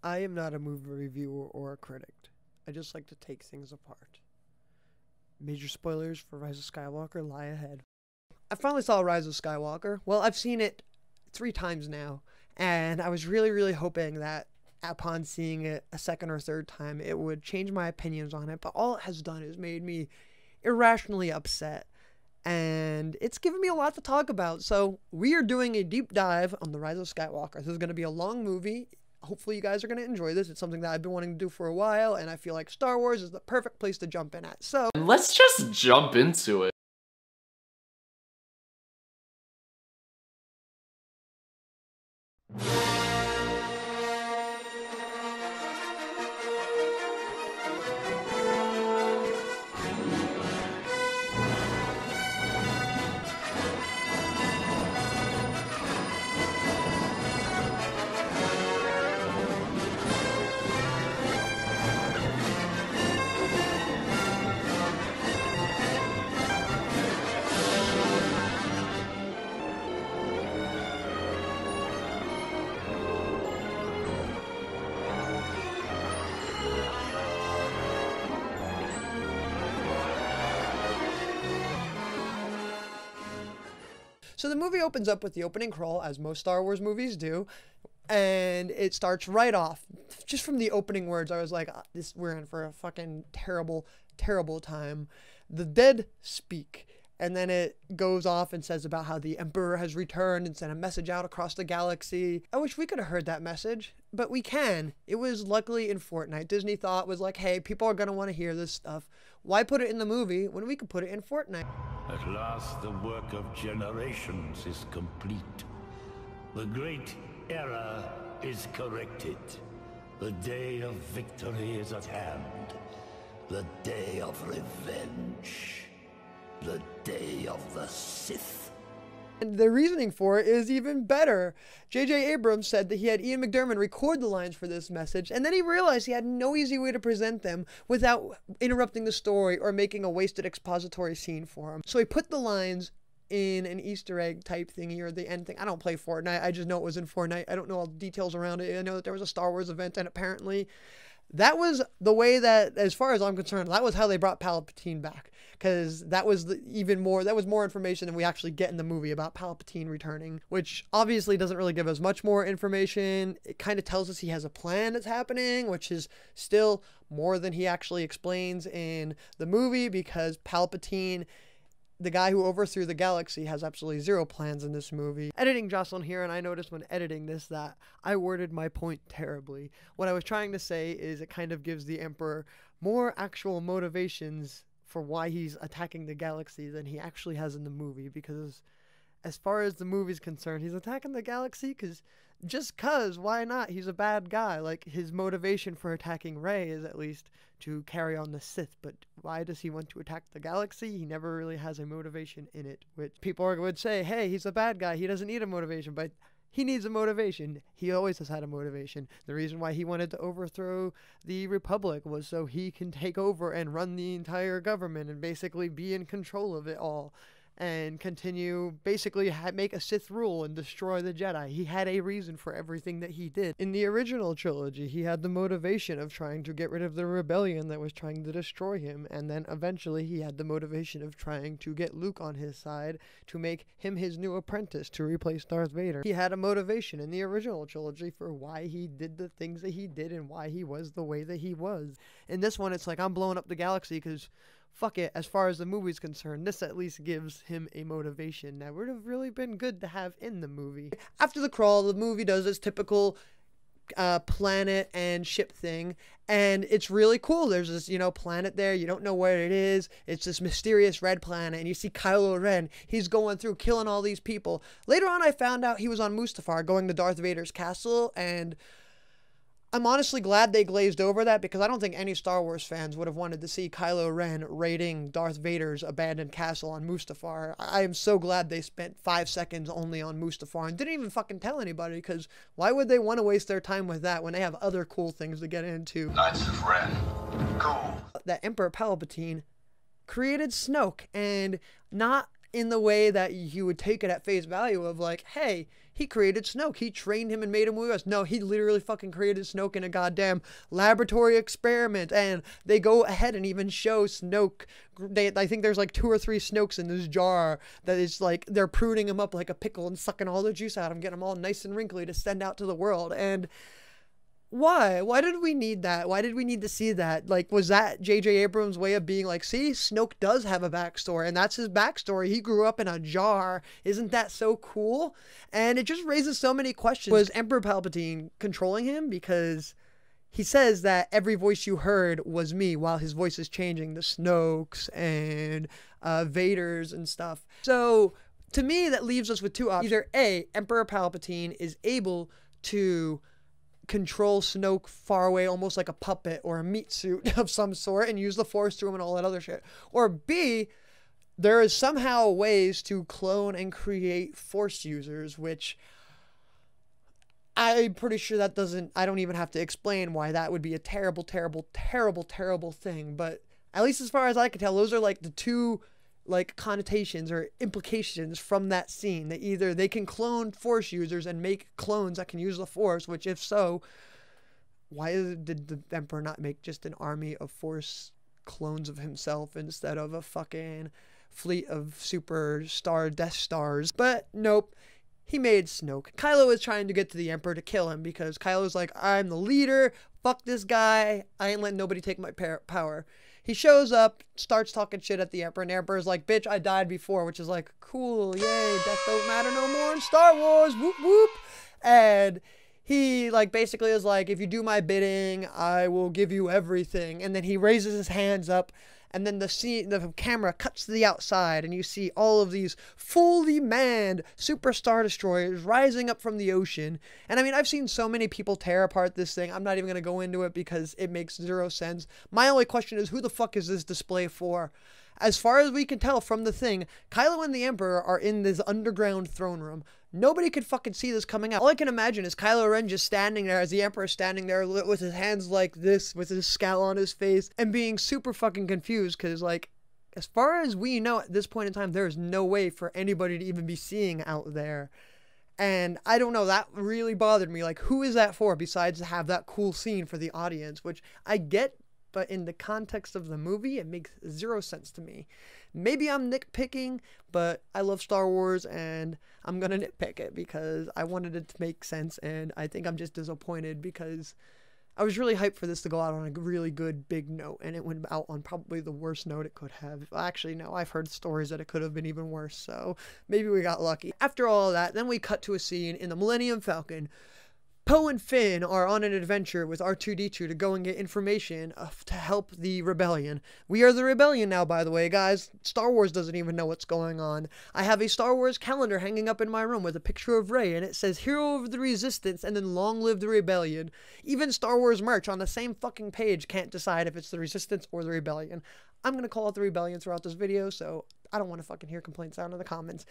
I am not a movie reviewer or a critic. I just like to take things apart. Major spoilers for Rise of Skywalker lie ahead. I finally saw Rise of Skywalker. Well, I've seen it 3 times now, and I was really hoping that upon seeing it a second or third time, it would change my opinions on it, but all it has done is made me irrationally upset, and it's given me a lot to talk about. So we are doing a deep dive on The Rise of Skywalker. This is going to be a long movie. Hopefully you guys are going to enjoy this. It's something that I've been wanting to do for a while, and I feel like Star Wars is the perfect place to jump in at. So let's just jump into it. So the movie opens up with the opening crawl, as most Star Wars movies do, and it starts right off. Just from the opening words, I was like, we're in for a fucking terrible time. The dead speak. And then it goes off and says about how the Emperor has returned and sent a message out across the galaxy. I wish we could have heard that message, but we can. It was luckily in Fortnite. Disney thought was like, hey, people are going to want to hear this stuff. Why put it in the movie when we could put it in Fortnite? At last the work of generations is complete. The great error is corrected. The day of victory is at hand. The day of revenge. The day of the Sith. And the reasoning for it is even better. J.J. Abrams said that he had Ian McDiarmid record the lines for this message, and then he realized he had no easy way to present them without interrupting the story or making a wasted expository scene for him. So he put the lines in an Easter egg type thingy or the end thing. I don't play Fortnite. I just know it was in Fortnite. I don't know all the details around it. I know that there was a Star Wars event, and apparently that was the way that, as far as I'm concerned, that was how they brought Palpatine back. Because that was more information than we actually get in the movie about Palpatine returning, which obviously doesn't really give us much more information. It kind of tells us he has a plan that's happening, which is still more than he actually explains in the movie, because Palpatine, the guy who overthrew the galaxy, has absolutely zero plans in this movie. Editing Joselyn here, and I noticed when editing this that I worded my point terribly. What I was trying to say is it kind of gives the Emperor more actual motivations for why he's attacking the galaxy than he actually has in the movie, because as far as the movie's concerned, he's attacking the galaxy just cause, why not? He's a bad guy. Like, his motivation for attacking Rey is at least to carry on the Sith, but why does he want to attack the galaxy? He never really has a motivation in it, which people would say, hey, he's a bad guy, he doesn't need a motivation, but he needs a motivation. He always has had a motivation. The reason why he wanted to overthrow the Republic was so he can take over and run the entire government and basically be in control of it all and continue, basically make a Sith rule and destroy the Jedi. He had a reason for everything that he did. In the original trilogy, he had the motivation of trying to get rid of the rebellion that was trying to destroy him, and then eventually he had the motivation of trying to get Luke on his side to make him his new apprentice to replace Darth Vader. He had a motivation in the original trilogy for why he did the things that he did and why he was the way that he was. In this one, it's like, I'm blowing up the galaxy because fuck it, as far as the movie's concerned, this at least gives him a motivation that would have really been good to have in the movie. After the crawl, the movie does its typical planet and ship thing, and it's really cool. There's this, planet there. You don't know where it is. It's this mysterious red planet, and you see Kylo Ren. He's going through killing all these people. Later on, I found out he was on Mustafar going to Darth Vader's castle, and I'm honestly glad they glazed over that, because I don't think any Star Wars fans would have wanted to see Kylo Ren raiding Darth Vader's abandoned castle on Mustafar. I am so glad they spent 5 seconds only on Mustafar and didn't even fucking tell anybody, because why would they want to waste their time with that when they have other cool things to get into? Knights of Ren. Cool. That Emperor Palpatine created Snoke, and not in the way that you would take it at face value of like, hey, he created Snoke. He trained him and made him who he was. No, he literally fucking created Snoke in a goddamn laboratory experiment. And they go ahead and even show Snoke. I think there's like 2 or 3 Snokes in this jar that is like, they're pruning him up like a pickle and sucking all the juice out of him, getting him all nice and wrinkly to send out to the world. And why? Why did we need that? Why did we need to see that? Like, was that J.J. Abrams' way of being like, see, Snoke does have a backstory, and that's his backstory. He grew up in a jar. Isn't that so cool? And it just raises so many questions. Was Emperor Palpatine controlling him? Because he says that every voice you heard was me, while his voice is changing, the Snokes and Vaders and stuff. So, to me, that leaves us with 2 options. Either A, Emperor Palpatine is able to control Snoke far away, almost like a puppet or a meat suit of some sort, and use the Force through him and all that other shit. Or B, there is somehow ways to clone and create Force users, which I'm pretty sure that doesn't, I don't even have to explain why that would be a terrible, terrible, terrible, terrible thing. But at least as far as I can tell, those are like the 2 like connotations or implications from that scene, that either they can clone Force users and make clones that can use the Force, which if so, why did the Emperor not make just an army of Force clones of himself instead of a fucking fleet of super star Death Stars? But nope, he made Snoke. Kylo is trying to get to the Emperor to kill him because Kylo's like, I'm the leader, fuck this guy, I ain't letting nobody take my power. He shows up, starts talking shit at the Emperor, and the Emperor's like, bitch, I died before, which is like, cool, yay, death don't matter no more in Star Wars, whoop whoop. And he like basically is like, if you do my bidding, I will give you everything. And then he raises his hands up, and then the camera cuts to the outside, and you see all of these fully manned super Star Destroyers rising up from the ocean. And I mean, I've seen so many people tear apart this thing. I'm not even going to go into it because it makes 0 sense. My only question is, who the fuck is this display for? As far as we can tell from the thing, Kylo and the Emperor are in this underground throne room. Nobody could fucking see this coming out. All I can imagine is Kylo Ren just standing there as the Emperor standing there with his hands like this, with his scowl on his face, and being super fucking confused because, like, as far as we know at this point in time, there is no way for anybody to even be seeing out there. And I don't know, that really bothered me. Like, who is that for besides to have that cool scene for the audience, which I get, but in the context of the movie, it makes 0 sense to me. Maybe I'm nitpicking, but I love Star Wars, and I'm gonna nitpick it because I wanted it to make sense, and I think I'm just disappointed because I was really hyped for this to go out on a really good big note, and it went out on probably the worst note it could have. Actually, no, I've heard stories that it could have been even worse, so maybe we got lucky. After all of that, then we cut to a scene in the Millennium Falcon. Poe and Finn are on an adventure with R2-D2 to go and get information to help the rebellion. We are the rebellion now, by the way, guys. Star Wars doesn't even know what's going on. I have a Star Wars calendar hanging up in my room with a picture of Rey, and it says, Hero of the Resistance, and then Long Live the Rebellion. Even Star Wars merch on the same fucking page can't decide if it's the Resistance or the Rebellion. I'm going to call it the Rebellion throughout this video, so I don't want to fucking hear complaints down in the comments.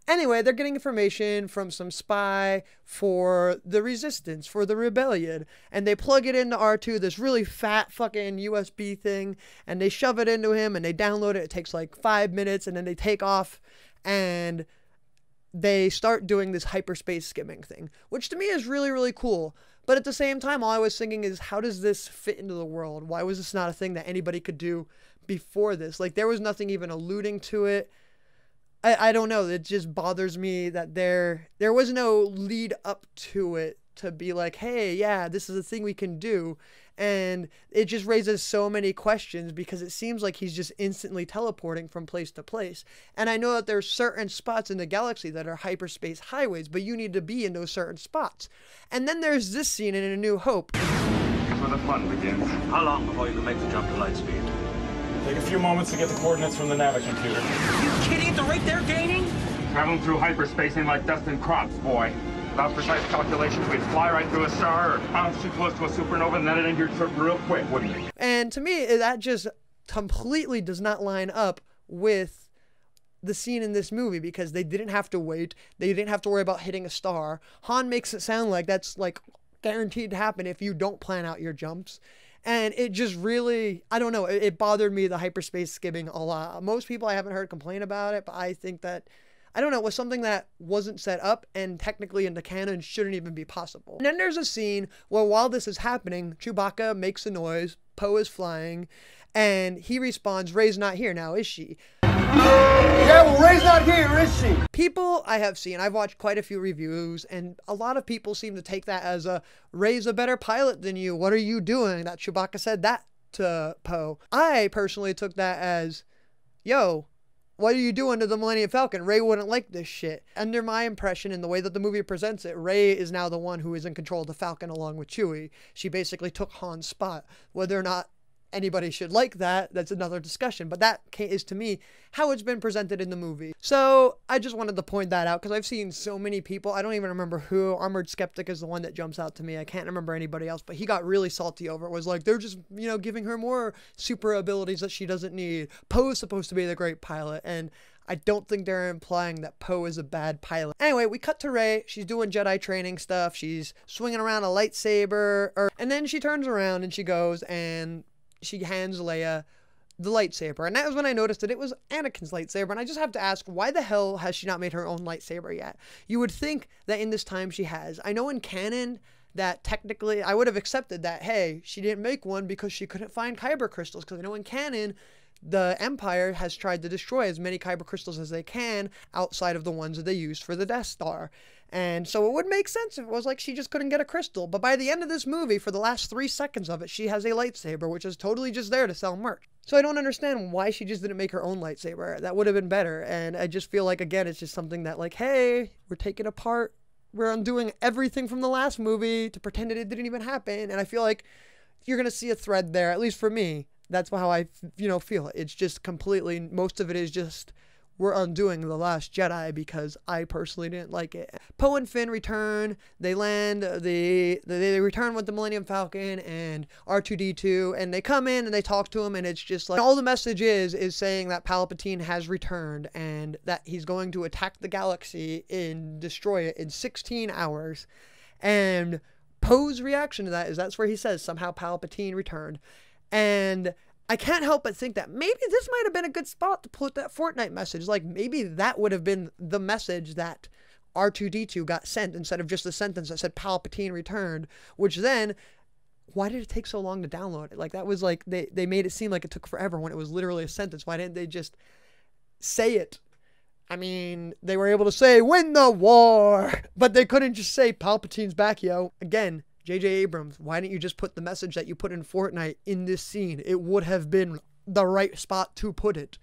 Anyway, they're getting information from some spy for the Resistance, for the Rebellion, and they plug it into R2, this really fat fucking USB thing, and they shove it into him, and they download it. It takes like 5 minutes, and then they take off, and they start doing this hyperspace skimming thing, which to me is really, really cool. But at the same time, all I was thinking is, how does this fit into the world? Why was this not a thing that anybody could do before this? Like, there was nothing even alluding to it. I don't know, it just bothers me that there was no lead up to it to be like, hey, yeah, this is a thing we can do. And it just raises so many questions because it seems like he's just instantly teleporting from place to place. And I know that there's certain spots in the galaxy that are hyperspace highways, but you need to be in those certain spots. And then there's this scene in A New Hope. Here's where the fun begins. How long before you can make the jump to light speed? Take a few moments to get the coordinates from the Navi computer. Are you kidding? They're right there gaining? Traveling through hyperspace ain't like dust and crops, boy. Without precise calculations, we'd fly right through a star or bounce too close to a supernova and then it end your trip real quick, wouldn't it? And to me, that just completely does not line up with the scene in this movie because they didn't have to wait. They didn't have to worry about hitting a star. Han makes it sound like that's like guaranteed to happen if you don't plan out your jumps. And it just really, I don't know, it bothered me, the hyperspace skimming, a lot. Most people I haven't heard complain about it, but I think that, I don't know, it was something that wasn't set up and technically in the canon shouldn't even be possible. And then there's a scene where while this is happening, Chewbacca makes a noise, Poe is flying, and he responds, "Rey's not here now, is she?" Yeah, well, Rey's not here, is she? People I have seen, I've watched quite a few reviews, and a lot of people seem to take that as a, "Rey's a better pilot than you, what are you doing?" That Chewbacca said that to Poe. I personally took that as, yo, what are you doing to the Millennium Falcon? Rey wouldn't like this shit. Under my impression and the way that the movie presents it, Rey is now the one who is in control of the Falcon along with Chewie. She basically took Han's spot. Whether or not anybody should like that, that's another discussion, but that is to me how it's been presented in the movie. So I just wanted to point that out because I've seen so many people, I don't even remember who. Armored Skeptic is the one that jumps out to me. I can't remember anybody else, but he got really salty over it. Was like, they're just, you know, giving her more super abilities that she doesn't need. Poe's supposed to be the great pilot, and I don't think they're implying that Poe is a bad pilot. Anyway, we cut to Rey. She's doing Jedi training stuff. She's swinging around a lightsaber, and then she turns around and she goes and she hands Leia the lightsaber. And that was when I noticed that it was Anakin's lightsaber. And I just have to ask, why the hell has she not made her own lightsaber yet? You would think that in this time she has. I know in canon that technically I would have accepted that, hey, she didn't make one because she couldn't find kyber crystals. Because I know in canon, the Empire has tried to destroy as many kyber crystals as they can outside of the ones that they used for the Death Star. And so it would make sense if it was like she just couldn't get a crystal. But by the end of this movie, for the last 3 seconds of it, she has a lightsaber, which is totally just there to sell merch. So I don't understand why she just didn't make her own lightsaber. That would have been better. And I just feel like, again, it's just something that like, hey, we're taking apart, we're undoing everything from the last movie to pretend that it didn't even happen. And I feel like you're going to see a thread there, at least for me. That's how I, feel. It's just completely, most of it is just, we're undoing The Last Jedi because I personally didn't like it. Poe and Finn return. They land. They return with the Millennium Falcon and R2-D2, and they come in and they talk to him, and it's just like all the message is saying that Palpatine has returned and that he's going to attack the galaxy and destroy it in 16 hours. And Poe's reaction to that is that's where he says somehow Palpatine returned. And I can't help but think that maybe this might have been a good spot to put that Fortnite message. Like, maybe that would have been the message that R2-D2 got sent instead of just a sentence that said Palpatine returned, which then, why did it take so long to download it? Like, that was like, they made it seem like it took forever when it was literally a sentence. Why didn't they just say it? I mean, they were able to say, win the war, but they couldn't just say Palpatine's back, yo. Again, J.J. Abrams, why didn't you just put the message that you put in Fortnite in this scene? It would have been the right spot to put it.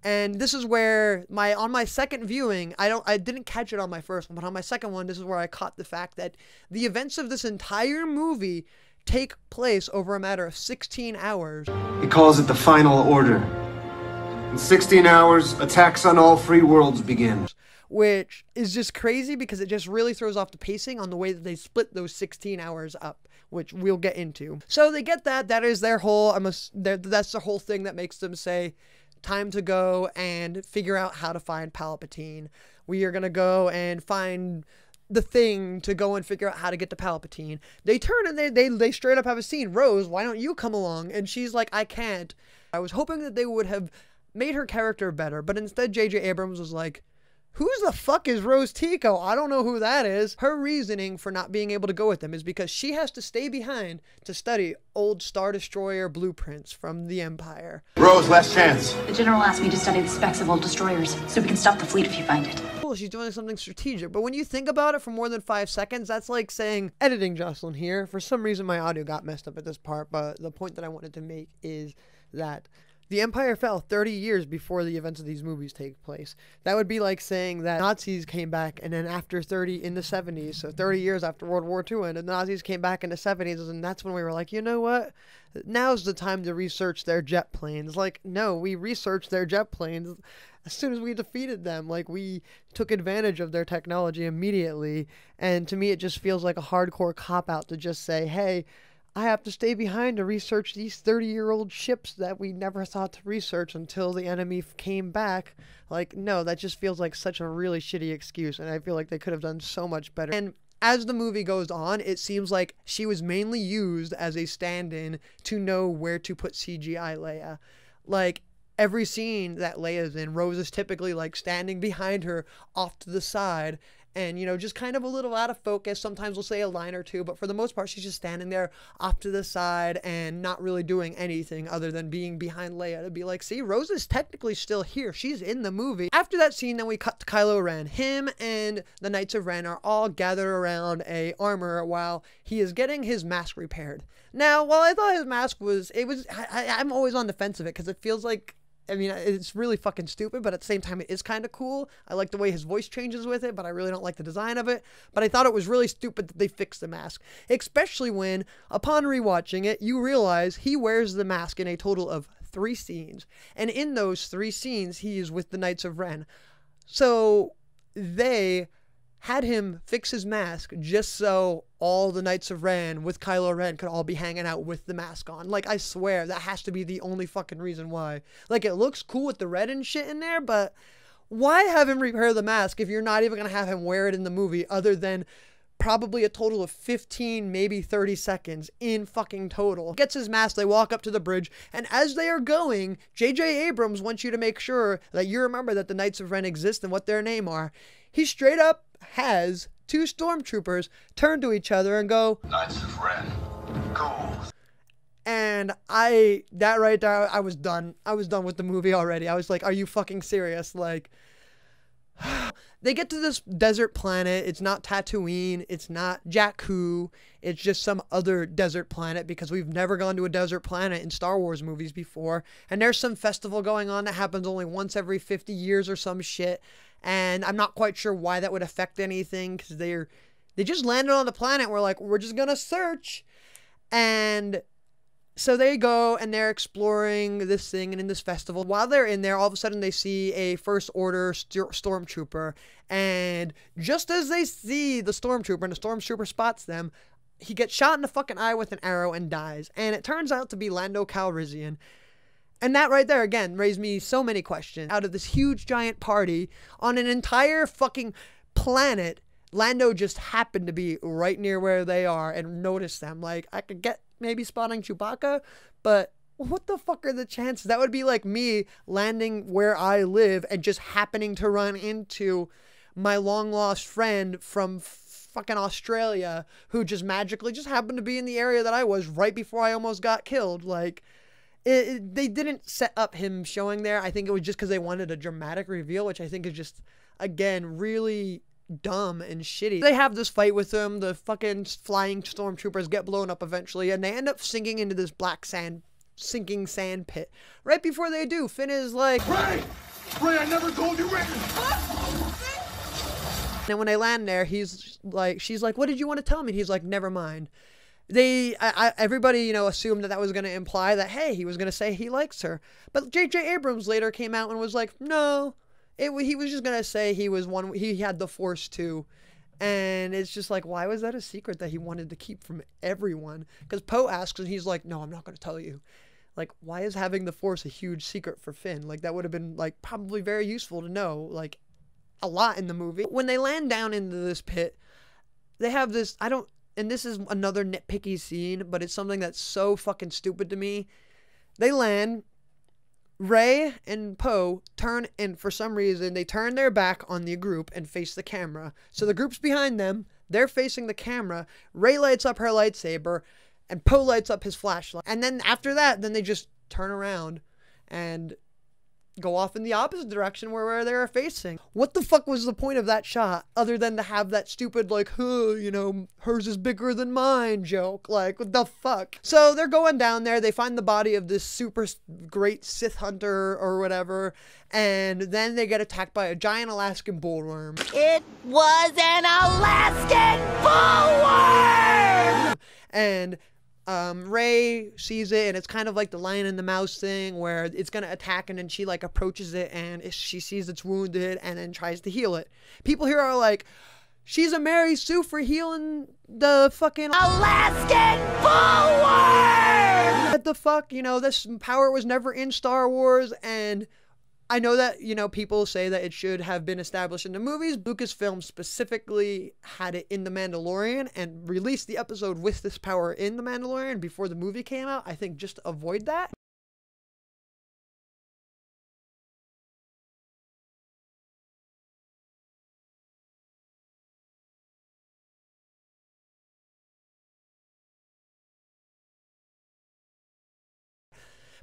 And this is where on my second viewing, I didn't catch it on my first one, but on my second one, this is where I caught the fact that the events of this entire movie take place over a matter of 16 hours. He calls it the final order. In 16 hours, attacks on all free worlds begin. Which is just crazy because it just really throws off the pacing on the way that they split those 16 hours up, which we'll get into. So they get that. That is their whole, that's the whole thing that makes them say, time to go and figure out how to find Palpatine. We are going to go and find the thing to go and figure out how to get to Palpatine. They turn and they straight up have a scene. Rose, why don't you come along? And she's like, I can't. I was hoping that they would have made her character better, but instead J.J. Abrams was like, who's the fuck is Rose Tico? I don't know who that is. Her reasoning for not being able to go with them is because she has to stay behind to study old Star Destroyer blueprints from the Empire. Rose, last chance. The General asked me to study the specs of old destroyers, so we can stop the fleet if you find it. Cool, she's doing something strategic, but when you think about it for more than 5 seconds, that's like saying, editing Joselyn here. For some reason, my audio got messed up at this part, but the point that I wanted to make is that the Empire fell 30 years before the events of these movies take place. That would be like saying that Nazis came back and then after 30 in the 70s, so 30 years after World War II, and the Nazis came back in the 70s, and that's when we were like, you know what? Now's the time to research their jet planes. Like, no, we researched their jet planes as soon as we defeated them. Like, we took advantage of their technology immediately, and to me it just feels like a hardcore cop-out to just say, hey, I have to stay behind to research these 30-year-old ships that we never thought to research until the enemy came back. Like, no, that just feels like such a really shitty excuse, and I feel like they could have done so much better. And as the movie goes on, it seems like she was mainly used as a stand-in to know where to put CGI Leia. Like, every scene that Leia's in, Rose is typically like standing behind her off to the side and, you know, just kind of a little out of focus. Sometimes we'll say a line or two, but for the most part, she's just standing there off to the side and not really doing anything other than being behind Leia to be like, see, Rose is technically still here. She's in the movie. After that scene, then we cut to Kylo Ren. Him and the Knights of Ren are all gathered around a armor while he is getting his mask repaired. Now, while I thought his mask was, I'm always on the fence of it because it feels like, I mean, it's really fucking stupid, but at the same time, it is kind of cool. I like the way his voice changes with it, but I really don't like the design of it. But I thought it was really stupid that they fixed the mask, especially when, upon rewatching it, you realize he wears the mask in a total of 3 scenes. And in those 3 scenes, he is with the Knights of Ren. So they had him fix his mask just so all the Knights of Ren with Kylo Ren could all be hanging out with the mask on. Like, I swear, that has to be the only fucking reason why. Like, it looks cool with the red and shit in there, but why have him repair the mask if you're not even going to have him wear it in the movie other than probably a total of 15, maybe 30 seconds in fucking total? Gets his mask, they walk up to the bridge, and as they are going, J.J. Abrams wants you to make sure that you remember that the Knights of Ren exist and what their name are. He straight up has 2 stormtroopers turn to each other and go, Knights of Ren, go. And that right there, I was done. I was done with the movie already. I was like, are you fucking serious? Like, they get to this desert planet. It's not Tatooine. It's not Jakku. It's just some other desert planet because we've never gone to a desert planet in Star Wars movies before. And there's some festival going on that happens only once every 50 years or some shit. And I'm not quite sure why that would affect anything because they just landed on the planet. We're like, we're just going to search. And so they go and they're exploring this thing and in this festival. While they're in there, all of a sudden they see a First Order stormtrooper. And just as they see the stormtrooper and the stormtrooper spots them, he gets shot in the fucking eye with an arrow and dies. And it turns out to be Lando Calrissian. And that right there, again, raised me so many questions. Out of this huge giant party on an entire fucking planet, Lando just happened to be right near where they are and noticed them. Like, I could get maybe spotting Chewbacca, but what the fuck are the chances? That would be like me landing where I live and just happening to run into my long lost friend from fucking Australia who just magically just happened to be in the area that I was right before I almost got killed. Like, they didn't set up him showing there. I think it was just because they wanted a dramatic reveal, which I think is just, again, really dumb and shitty. They have this fight with him. The fucking flying stormtroopers get blown up eventually, and they end up sinking into this sinking sand pit. Right before they do, Finn is like, Ray! Ray, I never told you Ray! And when they land there, she's like, what did you want to tell me? And he's like, never mind. Everybody, you know, assumed that was going to imply that, hey, he was going to say he likes her. But J.J. Abrams later came out and was like, no, he was just going to say he had the Force too. And it's just like, why was that a secret that he wanted to keep from everyone? Because Poe asks and he's like, no, I'm not going to tell you. Like, why is having the Force a huge secret for Finn? Like, that would have been, like, probably very useful to know, like, a lot in the movie. When they land down into this pit, they have this, and this is another nitpicky scene, but it's something that's so fucking stupid to me. They land, Rey and Poe turn, and for some reason, they turn their back on the group and face the camera. So the group's behind them, they're facing the camera, Rey lights up her lightsaber, and Poe lights up his flashlight. And then after that, then they just turn around and go off in the opposite direction where they were facing. What the fuck was the point of that shot other than to have that stupid, like, you know, hers is bigger than mine joke? Like, what the fuck? So they're going down there. They find the body of this super great Sith hunter or whatever. And then they get attacked by a giant Alaskan bullworm. It was an Alaskan bullworm! And Rey sees it, and it's kind of like the lion and the mouse thing where it's going to attack, and then she like approaches it, and she sees it's wounded and then tries to heal it. People here are like, she's a Mary Sue for healing the fucking Alaskan bullworm! What the fuck? You know, this power was never in Star Wars, and I know that, you know, people say that it should have been established in the movies. Lucasfilm specifically had it in The Mandalorian and released the episode with this power in The Mandalorian before the movie came out, I think just to avoid that.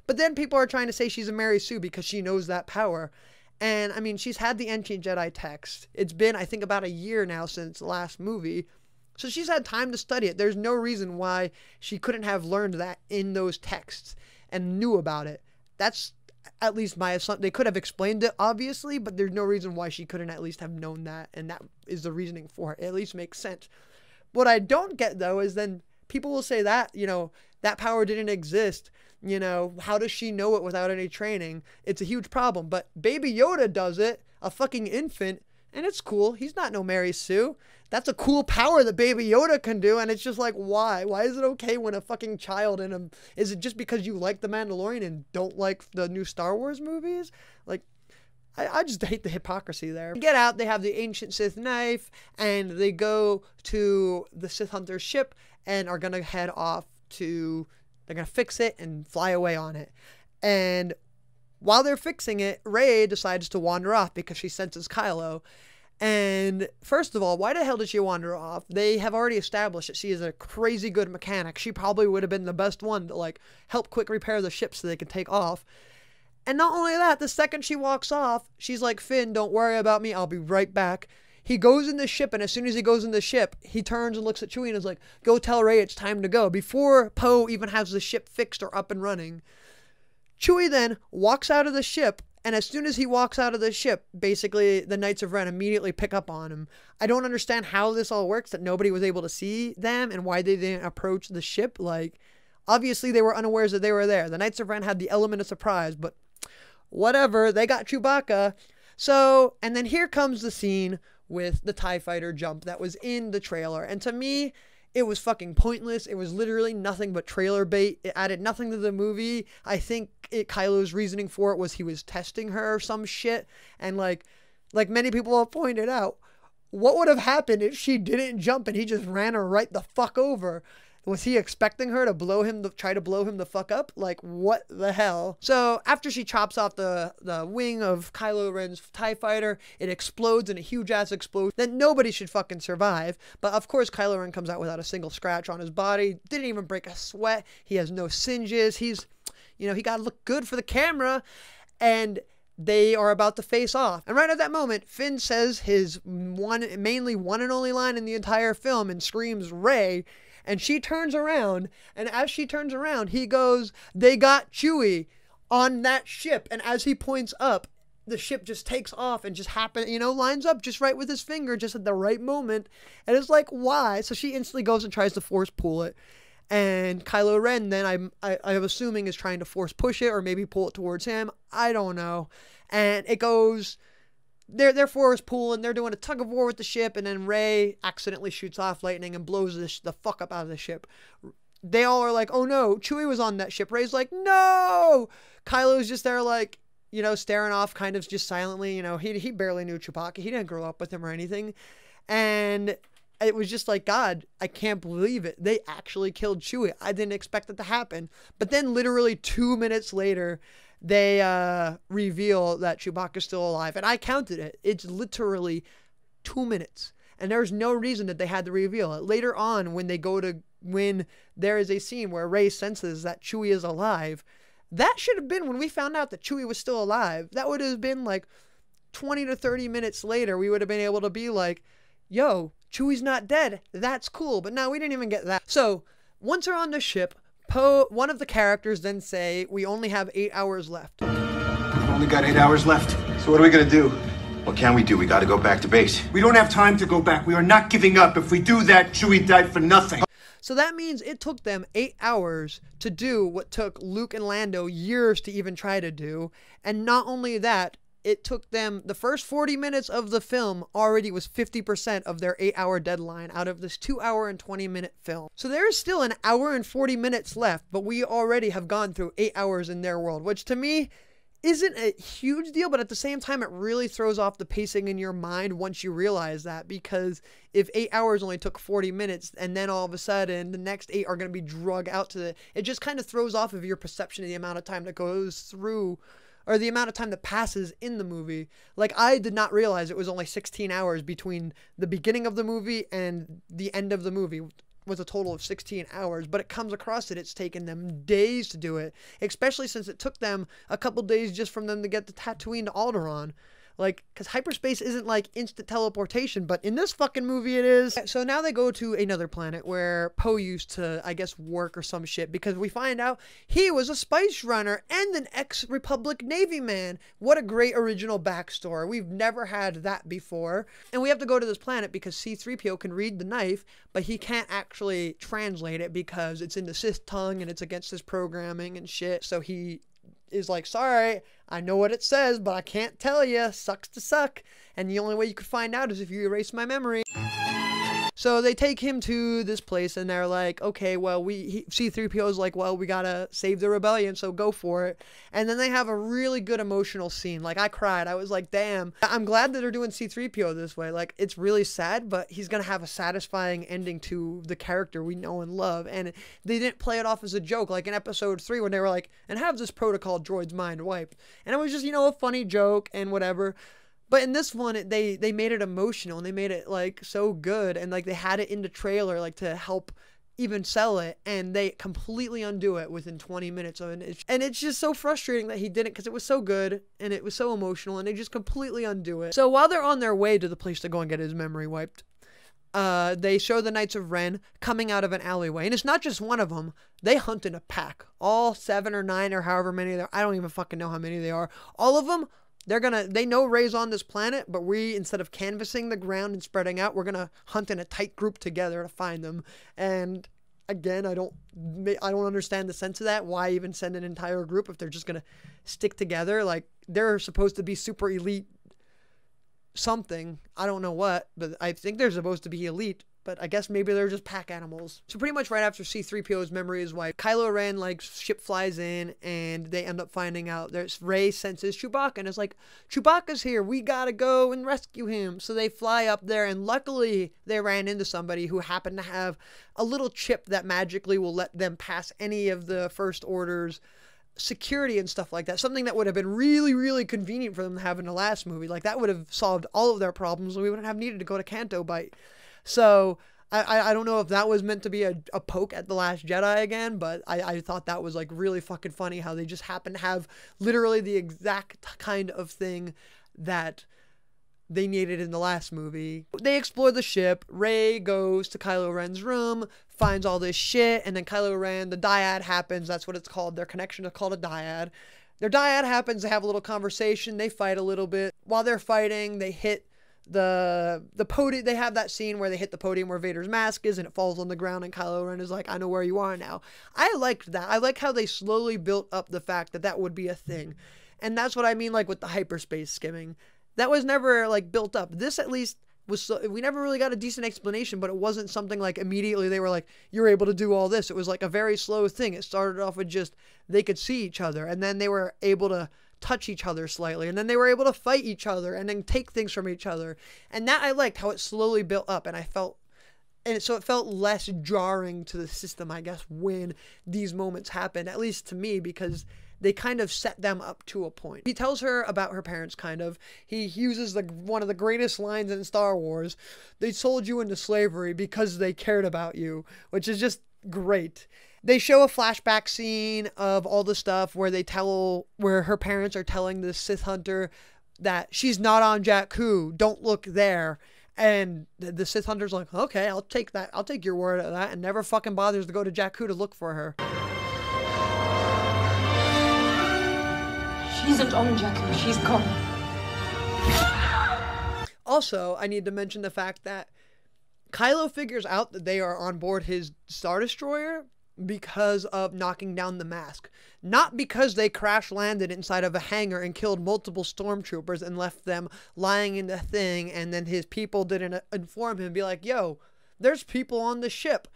But then people are trying to say she's a Mary Sue because she knows that power. And, I mean, she's had the Ancient Jedi text. It's been, I think, about a year now since the last movie. So she's had time to study it. There's no reason why she couldn't have learned that in those texts and knew about it. That's at least my assumption. They could have explained it, obviously, but there's no reason why she couldn't at least have known that. And that is the reasoning for it. It at least makes sense. What I don't get, though, is then people will say that, you know, that power didn't exist. You know, how does she know it without any training? It's a huge problem. But Baby Yoda does it, a fucking infant, and it's cool. He's not no Mary Sue. That's a cool power that Baby Yoda can do, and it's just like, why? Why is it okay when a fucking child in him... Is it just because you like The Mandalorian and don't like the new Star Wars movies? Like, I just hate the hypocrisy there. They get out, they have the ancient Sith knife, and they go to the Sith Hunter's ship and are going to head off to... They're going to fix it and fly away on it. And while they're fixing it, Rey decides to wander off because she senses Kylo. And first of all, why the hell did she wander off? They have already established that she is a crazy good mechanic. She probably would have been the best one to, like, help quick repair the ship so they can take off. And not only that, the second she walks off, she's like, Finn, don't worry about me. I'll be right back. He goes in the ship, and as soon as he goes in the ship, he turns and looks at Chewie and is like, go tell Rey it's time to go. Before Poe even has the ship fixed or up and running. Chewie then walks out of the ship, and as soon as he walks out of the ship, basically the Knights of Ren immediately pick up on him. I don't understand how this all works, that nobody was able to see them and why they didn't approach the ship. Like, obviously they were unawares that they were there. The Knights of Ren had the element of surprise, but whatever, they got Chewbacca. So, and then here comes the scene with the TIE fighter jump that was in the trailer. And to me, it was fucking pointless. It was literally nothing but trailer bait. It added nothing to the movie. I think Kylo's reasoning for it was he was testing her or some shit. And like many people have pointed out, what would have happened if she didn't jump and he just ran her right the fuck over? Was he expecting her to try to blow him the fuck up? Like, what the hell? So, after she chops off the wing of Kylo Ren's TIE fighter, it explodes in a huge-ass explosion that nobody should fucking survive. But, of course, Kylo Ren comes out without a single scratch on his body. Didn't even break a sweat. He has no singes. He's, you know, he gotta look good for the camera. And they are about to face off. And right at that moment, Finn says his mainly one and only line in the entire film and screams, Rey. And she turns around, and as she turns around, he goes, they got Chewie on that ship. And as he points up, the ship just takes off and just lines up just right with his finger, just at the right moment. And it's like, why? So she instantly goes and tries to force pull it. And Kylo Ren then, I'm assuming, is trying to force push it or maybe pull it towards him. I don't know. And it goes... They're force pulling, they're doing a tug of war with the ship, and then Rey accidentally shoots off lightning and blows the fuck up out of the ship. They all are like, oh no, Chewie was on that ship. Rey's like, no! Kylo's just there like, you know, staring off kind of just silently. You know, he barely knew Chewbacca. He didn't grow up with him or anything. And it was just like, God, I can't believe it. They actually killed Chewie. I didn't expect it to happen. But then literally 2 minutes later, they reveal that Chewbacca's still alive. And I counted it. It's literally 2 minutes. And there's no reason that they had to reveal it. Later on, when there is a scene where Rey senses that Chewie is alive, that should have been when we found out that Chewie was still alive. That would have been like 20 to 30 minutes later. We would have been able to be like, yo, Chewie's not dead. That's cool. But no, we didn't even get that. So once they're on the ship, one of the characters then say, we only have 8 hours left. We've only got 8 hours left. So what are we gonna do? What can we do? We gotta go back to base. We don't have time to go back. We are not giving up. If we do that, Chewie died for nothing. So that means it took them 8 hours to do what took Luke and Lando years to even try to do. And not only that, it took them, the first 40 minutes of the film already was 50% of their 8-hour deadline out of this 2-hour and 20-minute film. So there is still an hour and 40 minutes left, but we already have gone through 8 hours in their world, which to me isn't a huge deal, but at the same time, it really throws off the pacing in your mind once you realize that, because if 8 hours only took 40 minutes and then all of a sudden the next 8 are going to be drug out to it just kind of throws off of your perception of the amount of time that goes through, or the amount of time that passes in the movie. Like, I did not realize it was only 16 hours between the beginning of the movie and the end of the movie. Was a total of 16 hours, but it comes across that it's taken them days to do it, especially since it took them a couple days just from them to get the Tatooine to Alderaan. Like, because hyperspace isn't like instant teleportation, but in this fucking movie it is. So now they go to another planet where Poe used to, I guess, work or some shit, because we find out he was a spice runner and an ex-Republic Navy man. What a great original backstory. We've never had that before. And we have to go to this planet because C-3PO can read the knife, but he can't actually translate it because it's in the Sith tongue and it's against his programming and shit. So he is like, sorry, I know what it says, but I can't tell you. Sucks to suck. And the only way you could find out is if you erase my memory. So they take him to this place and they're like, okay, well, C-3PO is like, well, we gotta save the rebellion, so go for it. And then they have a really good emotional scene. Like, I cried. I was like, damn, I'm glad that they're doing C-3PO this way. Like, it's really sad, but he's gonna have a satisfying ending to the character we know and love. And they didn't play it off as a joke, like in episode 3 when they were like, and have this protocol droid's mind wiped. And it was just, you know, a funny joke and whatever. But in this one, they made it emotional and they made it like so good, and like they had it in the trailer like to help even sell it, and they completely undo it within 20 minutes of it. And it's just so frustrating that he didn't, because it was so good and it was so emotional, and they just completely undo it. So while they're on their way to the place to go and get his memory wiped, they show the Knights of Ren coming out of an alleyway, and it's not just one of them. They hunt in a pack, all 7 or 9 or however many there. I don't even fucking know how many they are. All of them. They know Rey's on this planet, but we, instead of canvassing the ground and spreading out, we're gonna hunt in a tight group together to find them. And again, I don't understand the sense of that. Why even send an entire group if they're just gonna stick together? Like, they're supposed to be super elite something. I don't know what, but I think they're supposed to be elite. But I guess maybe they're just pack animals. So pretty much right after C-3PO's memory is wiped, Kylo Ren, like, ship flies in, and they end up finding out there's Rey senses Chewbacca, and it's like, Chewbacca's here, we gotta go and rescue him. So they fly up there, and luckily they ran into somebody who happened to have a little chip that magically will let them pass any of the First Order's security and stuff like that. Something that would have been really, really convenient for them to have in the last movie. Like, that would have solved all of their problems, and we wouldn't have needed to go to Canto Bight. So I don't know if that was meant to be a poke at The Last Jedi again, but I thought that was like really fucking funny how they just happen to have literally the exact kind of thing that they needed in the last movie. They explore the ship. Rey goes to Kylo Ren's room, finds all this shit, and then Kylo Ren, the dyad happens. That's what it's called. Their connection is called a dyad. Their dyad happens. They have a little conversation. They fight a little bit. While they're fighting, they hit the podium. They have that scene where they hit the podium where Vader's mask is and it falls on the ground, and Kylo Ren is like, I know where you are now. I liked that. I like how they slowly built up the fact that that would be a thing. And that's what I mean, like, with the hyperspace skimming. That was never like built up. This at least was, we never really got a decent explanation, but it wasn't something like immediately they were like, you're able to do all this. It was like a very slow thing. It started off with just they could see each other, and then they were able to touch each other slightly, and then they were able to fight each other and then take things from each other. And that I liked how it slowly built up, and so it felt less jarring to the system, I guess, when these moments happened, at least to me, because they kind of set them up to a point. He tells her about her parents, kind of. He uses one of the greatest lines in Star Wars: they sold you into slavery because they cared about you, which is just great. They show a flashback scene of all the stuff where where her parents are telling the Sith hunter that she's not on Jakku, don't look there. And the Sith hunter's like, okay, I'll take that. I'll take your word of that, and never fucking bothers to go to Jakku to look for her. She isn't on Jakku, she's gone. Also, I need to mention the fact that Kylo figures out that they are on board his Star Destroyer because of knocking down the mask. Not because they crash landed inside of a hangar and killed multiple stormtroopers and left them lying in the thing, and then his people didn't inform him and be like, yo, there's people on the ship.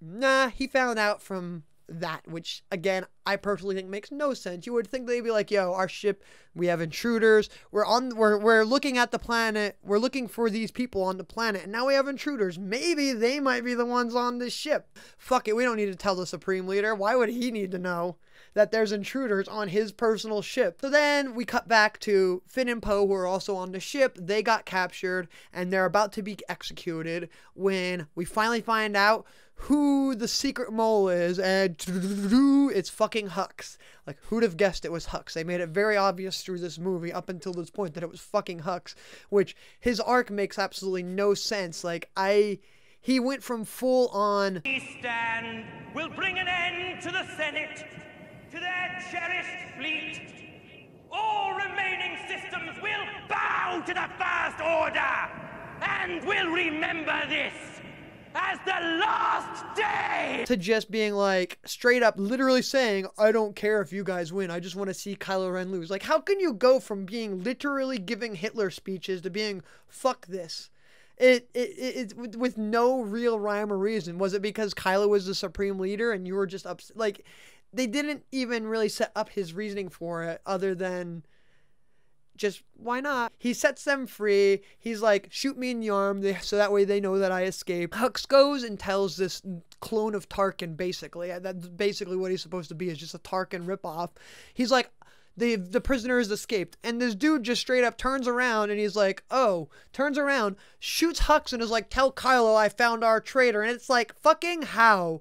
Nah, he found out from that, which again, I personally think makes no sense. You would think they'd be like, yo, our ship, we have intruders, we're looking at the planet, we're looking for these people on the planet, and now we have intruders. Maybe they might be the ones on this ship. Fuck it, we don't need to tell the Supreme Leader. Why would he need to know that there's intruders on his personal ship? So then we cut back to Finn and Poe, who are also on the ship. They got captured and they're about to be executed when we finally find out who the secret mole is, and it's fucking Hux. Like, who'd have guessed it was Hux? They made it very obvious through this movie up until this point that it was fucking Hux, which his arc makes absolutely no sense. Like, he went from full on Stand will bring an end to the Senate, to their cherished fleet. All remaining systems will bow to the First Order, and will remember this as the last day, to just being like, straight up, literally saying, I don't care if you guys win, I just want to see Kylo Ren lose. Like, how can you go from being literally giving Hitler speeches to being, fuck this? It with no real rhyme or reason. Was it because Kylo was the Supreme Leader and you were just upset? Like, they didn't even really set up his reasoning for it, other than just, why not? He sets them free. He's like, shoot me in the arm, so that way they know that I escaped. Hux goes and tells this clone of Tarkin, basically. That's basically what he's supposed to be, is just a Tarkin ripoff. He's like, the prisoner has escaped. And this dude just straight up turns around and he's like, oh, turns around, shoots Hux and is like, tell Kylo I found our traitor. And it's like, fucking how?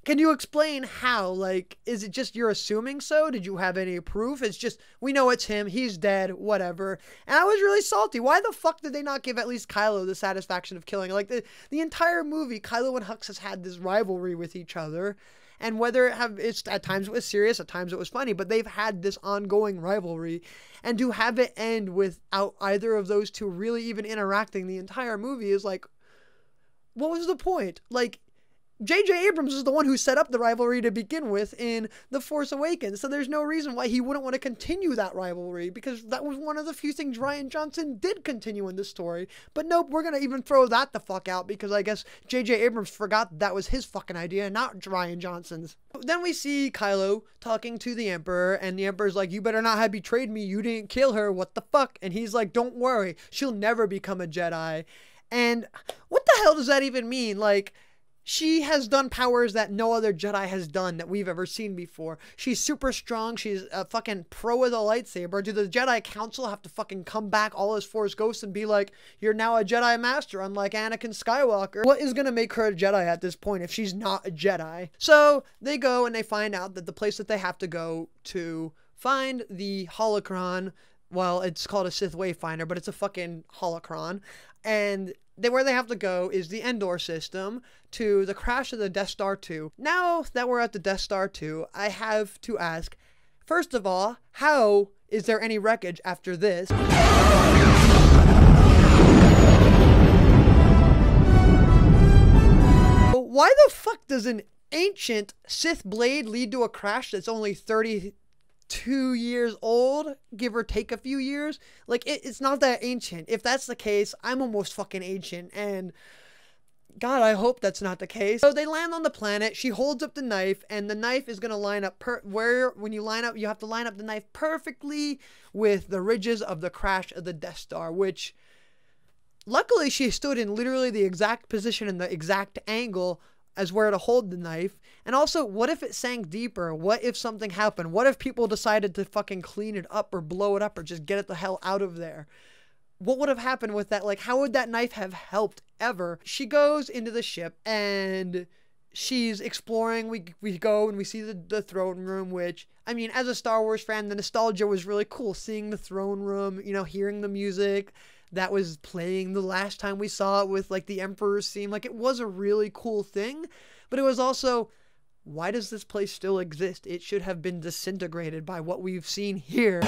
Can you explain how? Like, is it just you're assuming so? Did you have any proof? It's just, we know it's him, he's dead, whatever. And I was really salty. Why the fuck did they not give at least Kylo the satisfaction of killing? Like, the entire movie, Kylo and Hux has had this rivalry with each other. And whether it's at times it was serious, at times it was funny, but they've had this ongoing rivalry. And to have it end without either of those two really even interacting the entire movie is like, what was the point? Like, J.J. Abrams is the one who set up the rivalry to begin with in The Force Awakens, so there's no reason why he wouldn't want to continue that rivalry, because that was one of the few things Rian Johnson did continue in this story. But nope, we're going to even throw that the fuck out, because I guess J.J. Abrams forgot that was his fucking idea, not Rian Johnson's. Then we see Kylo talking to the Emperor, and the Emperor's like, you better not have betrayed me, you didn't kill her, what the fuck? And he's like, don't worry, she'll never become a Jedi. And what the hell does that even mean? Like, she has done powers that no other Jedi has done that we've ever seen before. She's super strong. She's a fucking pro with a lightsaber. Do the Jedi Council have to fucking come back all as Force ghosts and be like, you're now a Jedi Master, unlike Anakin Skywalker? What is going to make her a Jedi at this point if she's not a Jedi? So they go and they find out that the place that they have to go to find the holocron, well, it's called a Sith Wayfinder, but it's a fucking holocron. And where they have to go is the Endor system to the crash of the Death Star 2. Now that we're at the Death Star 2, I have to ask, first of all, how is there any wreckage after this? Why the fuck does an ancient Sith blade lead to a crash that's only 32 years old, give or take a few years? Like, it's not that ancient. If that's the case, I'm almost fucking ancient, and God, I hope that's not the case. So they land on the planet, she holds up the knife, and the knife is going to line up when you line up, you have to line up the knife perfectly with the ridges of the crash of the Death Star, which luckily she stood in literally the exact position and the exact angle as where to hold the knife. And also, what if it sank deeper? What if something happened? What if people decided to fucking clean it up or blow it up or just get it the hell out of there? What would have happened with that? Like, how would that knife have helped ever? She goes into the ship and she's exploring. We go and we see the throne room, which, I mean, as a Star Wars fan, the nostalgia was really cool. Seeing the throne room, you know, hearing the music that was playing the last time we saw it with like the Emperor's theme. Like, it was a really cool thing, but it was also, why does this place still exist? It should have been disintegrated by what we've seen here.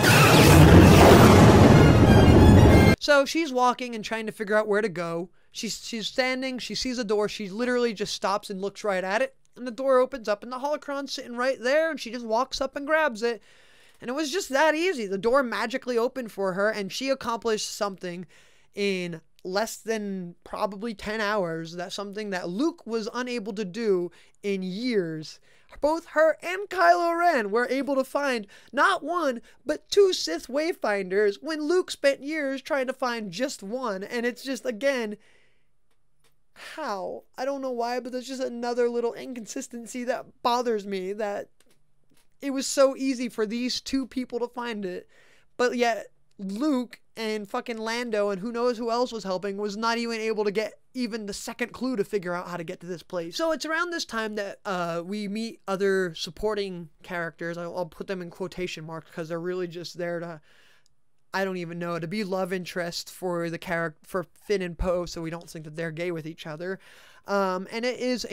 So she's walking and trying to figure out where to go. She's standing, she sees a door, she literally just stops and looks right at it, and the door opens up and the holocron's sitting right there, and she just walks up and grabs it. And it was just that easy. The door magically opened for her, and she accomplished something in less than probably 10 hours. That's something that Luke was unable to do in years. Both her and Kylo Ren were able to find not one, but 2 Sith Wayfinders when Luke spent years trying to find just one. And it's just, again, how? I don't know why, but there's just another little inconsistency that bothers me, that it was so easy for these 2 people to find it, but yet Luke and fucking Lando and who knows who else was helping was not even able to get even the second clue to figure out how to get to this place. So it's around this time that we meet other supporting characters. I'll put them in quotation marks because they're really just there to, I don't even know, to be love interest for the character, for Finn and Poe, so we don't think that they're gay with each other. And it's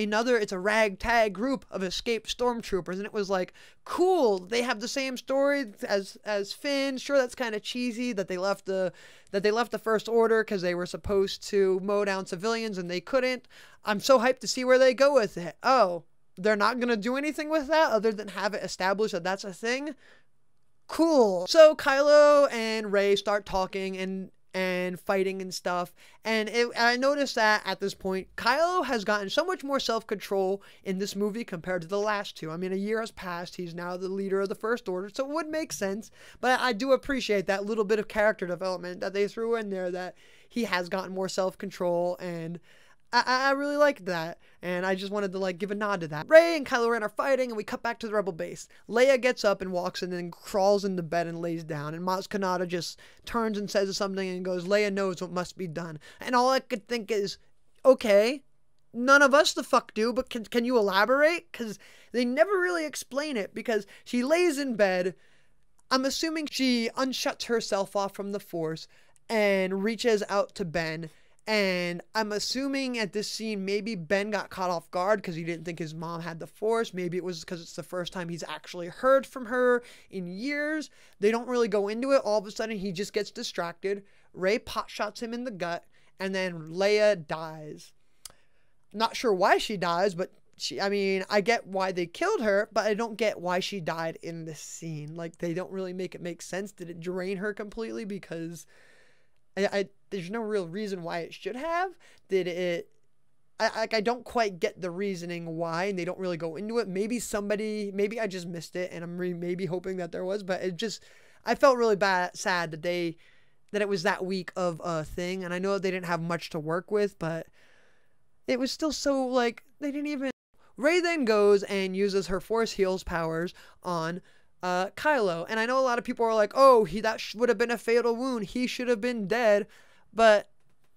a ragtag group of escaped stormtroopers, and it was like, cool, they have the same story as Finn. Sure, that's kind of cheesy that they left the First Order because they were supposed to mow down civilians and they couldn't. I'm so hyped to see where they go with it. Oh, they're not gonna do anything with that other than have it established that that's a thing? Cool. So Kylo and Rey start talking and fighting and stuff, and I noticed that at this point Kylo has gotten so much more self-control in this movie compared to the last 2. I mean, a year has passed, he's now the leader of the First Order, so it would make sense, but I do appreciate that little bit of character development that they threw in there, that he has gotten more self-control, and I really liked that, and I just wanted to like give a nod to that. Rey and Kylo Ren are fighting, and we cut back to the Rebel base. Leia gets up and walks and then crawls into bed and lays down, and Maz Kanata just turns and says something and goes, Leia knows what must be done. And all I could think is, okay, none of us the fuck do, but can you elaborate? Because they never really explain it, because she lays in bed. I'm assuming she unshuts herself off from the Force and reaches out to Ben. And I'm assuming at this scene, maybe Ben got caught off guard because he didn't think his mom had the Force. Maybe it was because it's the first time he's actually heard from her in years. They don't really go into it. All of a sudden, he just gets distracted. Rey potshots him in the gut, and then Leia dies. Not sure why she dies, but I get why they killed her, but I don't get why she died in this scene. Like, they don't really make it make sense. Did it drain her completely? Because there's no real reason why it should have. I don't quite get the reasoning why, and they don't really go into it. Maybe I just missed it, and I'm maybe hoping that there was, but I felt really sad that it was that weak of a thing, and I know they didn't have much to work with, but it was still so, like, they didn't even... Rey then goes and uses her Force Heals powers on Kylo, and I know a lot of people are like, oh, that would have been a fatal wound, he should have been dead, but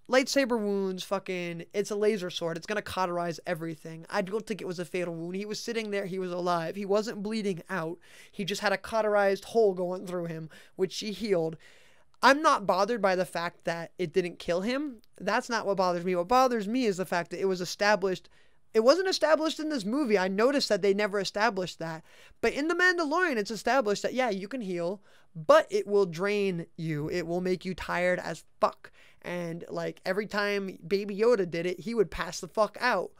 lightsaber wounds, it's a laser sword, it's gonna cauterize everything. I don't think it was a fatal wound. He was sitting there, he was alive, he wasn't bleeding out, he just had a cauterized hole going through him, which she healed. I'm not bothered by the fact that it didn't kill him. That's not what bothers me. What bothers me is the fact that it was established. It wasn't established in this movie. I noticed that they never established that. But in The Mandalorian, it's established that, yeah, you can heal, but it will drain you. It will make you tired as fuck. And, like, every time Baby Yoda did it, he would pass the fuck out.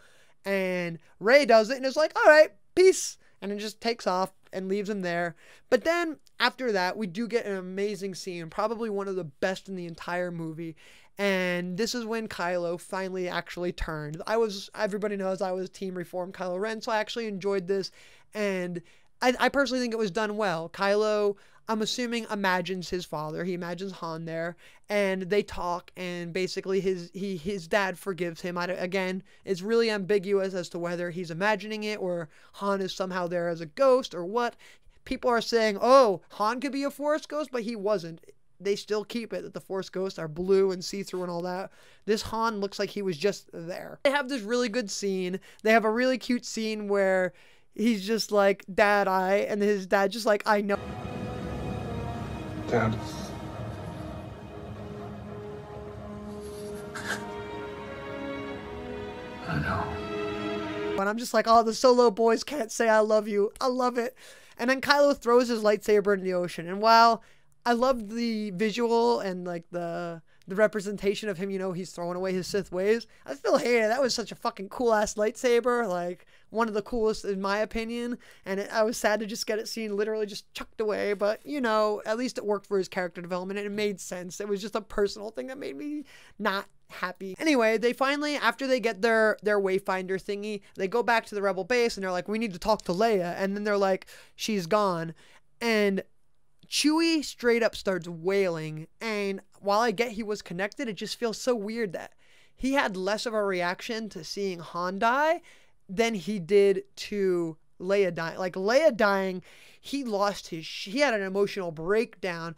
And Rey does it, and it's like, all right, peace. And it just takes off and leaves him there. But then, after that, we do get an amazing scene, probably one of the best in the entire movie. And this is when Kylo finally actually turned. Everybody knows I was Team Reform Kylo Ren, so I actually enjoyed this. And I personally think it was done well. Kylo, I'm assuming, imagines his father. He imagines Han there. And they talk, and basically his dad forgives him. Again, it's really ambiguous as to whether he's imagining it or Han is somehow there as a ghost or what. People are saying, oh, Han could be a Force ghost, but he wasn't. They still keep it that the Force ghosts are blue and see-through and all that. This Han looks like he was just there. They have this really good scene. They have a really cute scene where he's just like, Dad, and his dad just like, I know. Dad. I know. And I'm just like, oh, the Solo boys can't say I love you. I love it. And then Kylo throws his lightsaber in the ocean. And while I love the visual and like the the representation of him, you know, he's throwing away his Sith ways. I still hate it. That was such a fucking cool ass lightsaber, like one of the coolest in my opinion. And I was sad to just get it seen literally just chucked away, but you know, at least it worked for his character development and it made sense. It was just a personal thing that made me not happy. Anyway, they finally, after they get their wayfinder thingy, they go back to the rebel base and they're like, we need to talk to Leia. And then they're like, she's gone. And Chewie straight up starts wailing, and while I get he was connected, it just feels so weird that he had less of a reaction to seeing Han die than he did to Leia dying. Like Leia dying, he had an emotional breakdown.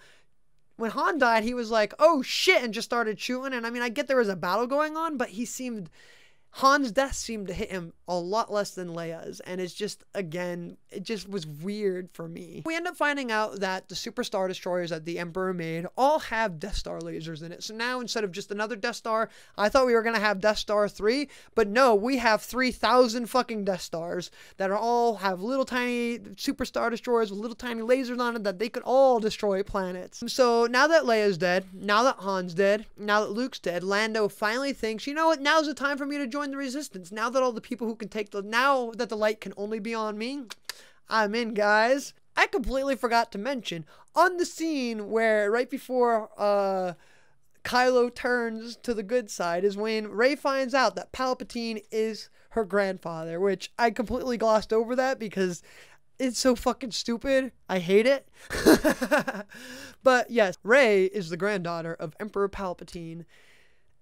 When Han died, he was like, oh shit, and just started shooting. And I mean, I get there was a battle going on, but Han's death seemed to hit him a lot less than Leia's, and it's just, again, it just was weird for me. We end up finding out that the Super Star Destroyers that the Emperor made all have Death Star lasers in it. So now, instead of just another Death Star, I thought we were going to have Death Star 3, but no, we have 3,000 fucking Death Stars that all have little tiny Super Star Destroyers with little tiny lasers on it that they could all destroy planets. So now that Leia's dead, now that Han's dead, now that Luke's dead, Lando finally thinks, you know what, now's the time for me to join the Resistance. Now that all the people who can now that the light can only be on me, I'm in, guys. I completely forgot to mention, on the scene where right before Kylo turns to the good side is when Rey finds out that Palpatine is her grandfather, which I completely glossed over that because it's so fucking stupid. I hate it. But yes, Rey is the granddaughter of Emperor Palpatine,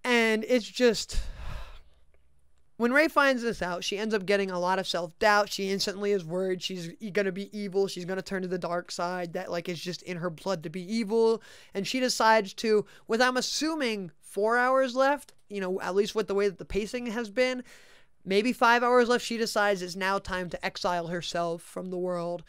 and it's just... When Rey finds this out, she ends up getting a lot of self-doubt. She instantly is worried she's going to be evil. She's going to turn to the dark side. That, like, is just in her blood to be evil. And she decides to, with, I'm assuming, 4 hours left, you know, at least with the way that the pacing has been, maybe 5 hours left, she decides it's now time to exile herself from the world.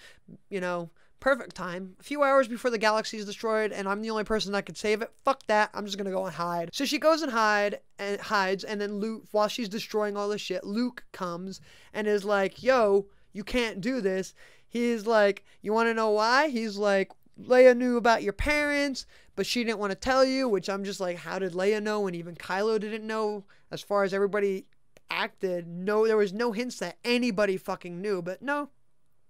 You know, perfect time. A few hours before the galaxy is destroyed, and I'm the only person that could save it. Fuck that. I'm just gonna go and hide. So she goes and hides, and then Luke, while she's destroying all this shit, Luke comes and is like, yo, you can't do this. He's like, you want to know why? He's like, Leia knew about your parents, but she didn't want to tell you, which I'm just like, how did Leia know when even Kylo didn't know? As far as everybody acted, no, there was no hints that anybody fucking knew, but no.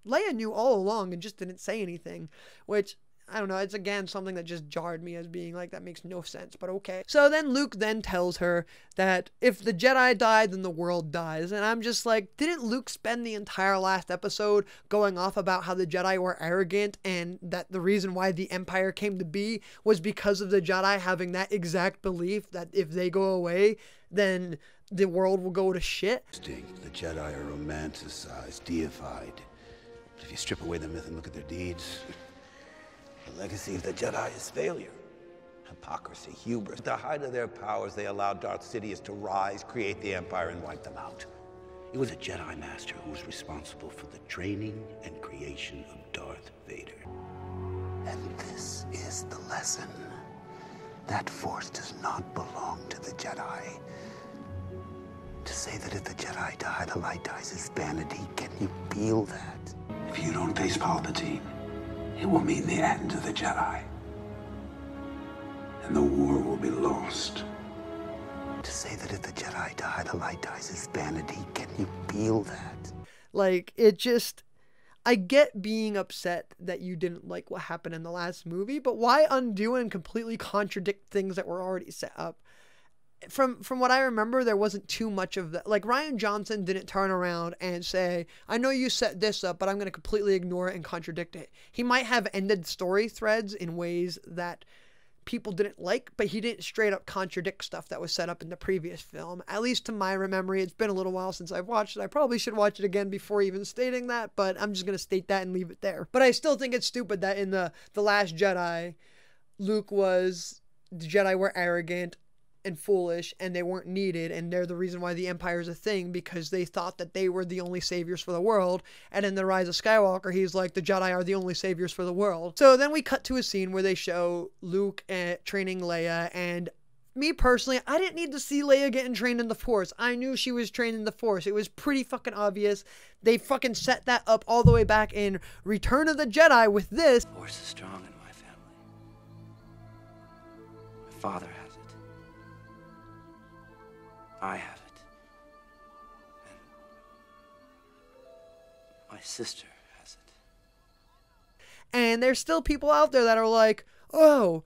Leia knew all along and just didn't say anything, which, I don't know, it's again something that just jarred me as being like, that makes no sense, but okay. So then Luke then tells her that if the Jedi die, then the world dies. And I'm just like, didn't Luke spend the entire last episode going off about how the Jedi were arrogant and that the reason why the Empire came to be was because of the Jedi having that exact belief that if they go away, then the world will go to shit? The Jedi are romanticized, deified. If you strip away the myth and look at their deeds, the legacy of the Jedi is failure, hypocrisy, hubris. At the height of their powers, they allowed Darth Sidious to rise, create the Empire, and wipe them out. It was a Jedi Master who was responsible for the training and creation of Darth Vader. And this is the lesson. That Force does not belong to the Jedi. To say that if the Jedi die, the light dies is vanity. Can you feel that? If you don't face Palpatine, it will mean the end of the Jedi. And the war will be lost. To say that if the Jedi die, the light dies is vanity. Can you feel that? Like, it just... I get being upset that you didn't like what happened in the last movie, but why undo and completely contradict things that were already set up? From what I remember, there wasn't too much of that. Like, Rian Johnson didn't turn around and say, I know you set this up, but I'm going to completely ignore it and contradict it. He might have ended story threads in ways that people didn't like, but he didn't straight up contradict stuff that was set up in the previous film. At least to my memory, it's been a little while since I've watched it. I probably should watch it again before even stating that, but I'm just going to state that and leave it there. But I still think it's stupid that in the Last Jedi, the Jedi were arrogant and foolish, and they weren't needed, and they're the reason why the Empire is a thing, because they thought that they were the only saviors for the world. And in The Rise of Skywalker, he's like, the Jedi are the only saviors for the world. So then we cut to a scene where they show Luke training Leia, and me personally, I didn't need to see Leia getting trained in the Force. I knew she was trained in the Force. It was pretty fucking obvious. They fucking set that up all the way back in Return of the Jedi with this. The Force is strong in my family. My father has it. I have it. And my sister has it. And there's still people out there that are like, oh,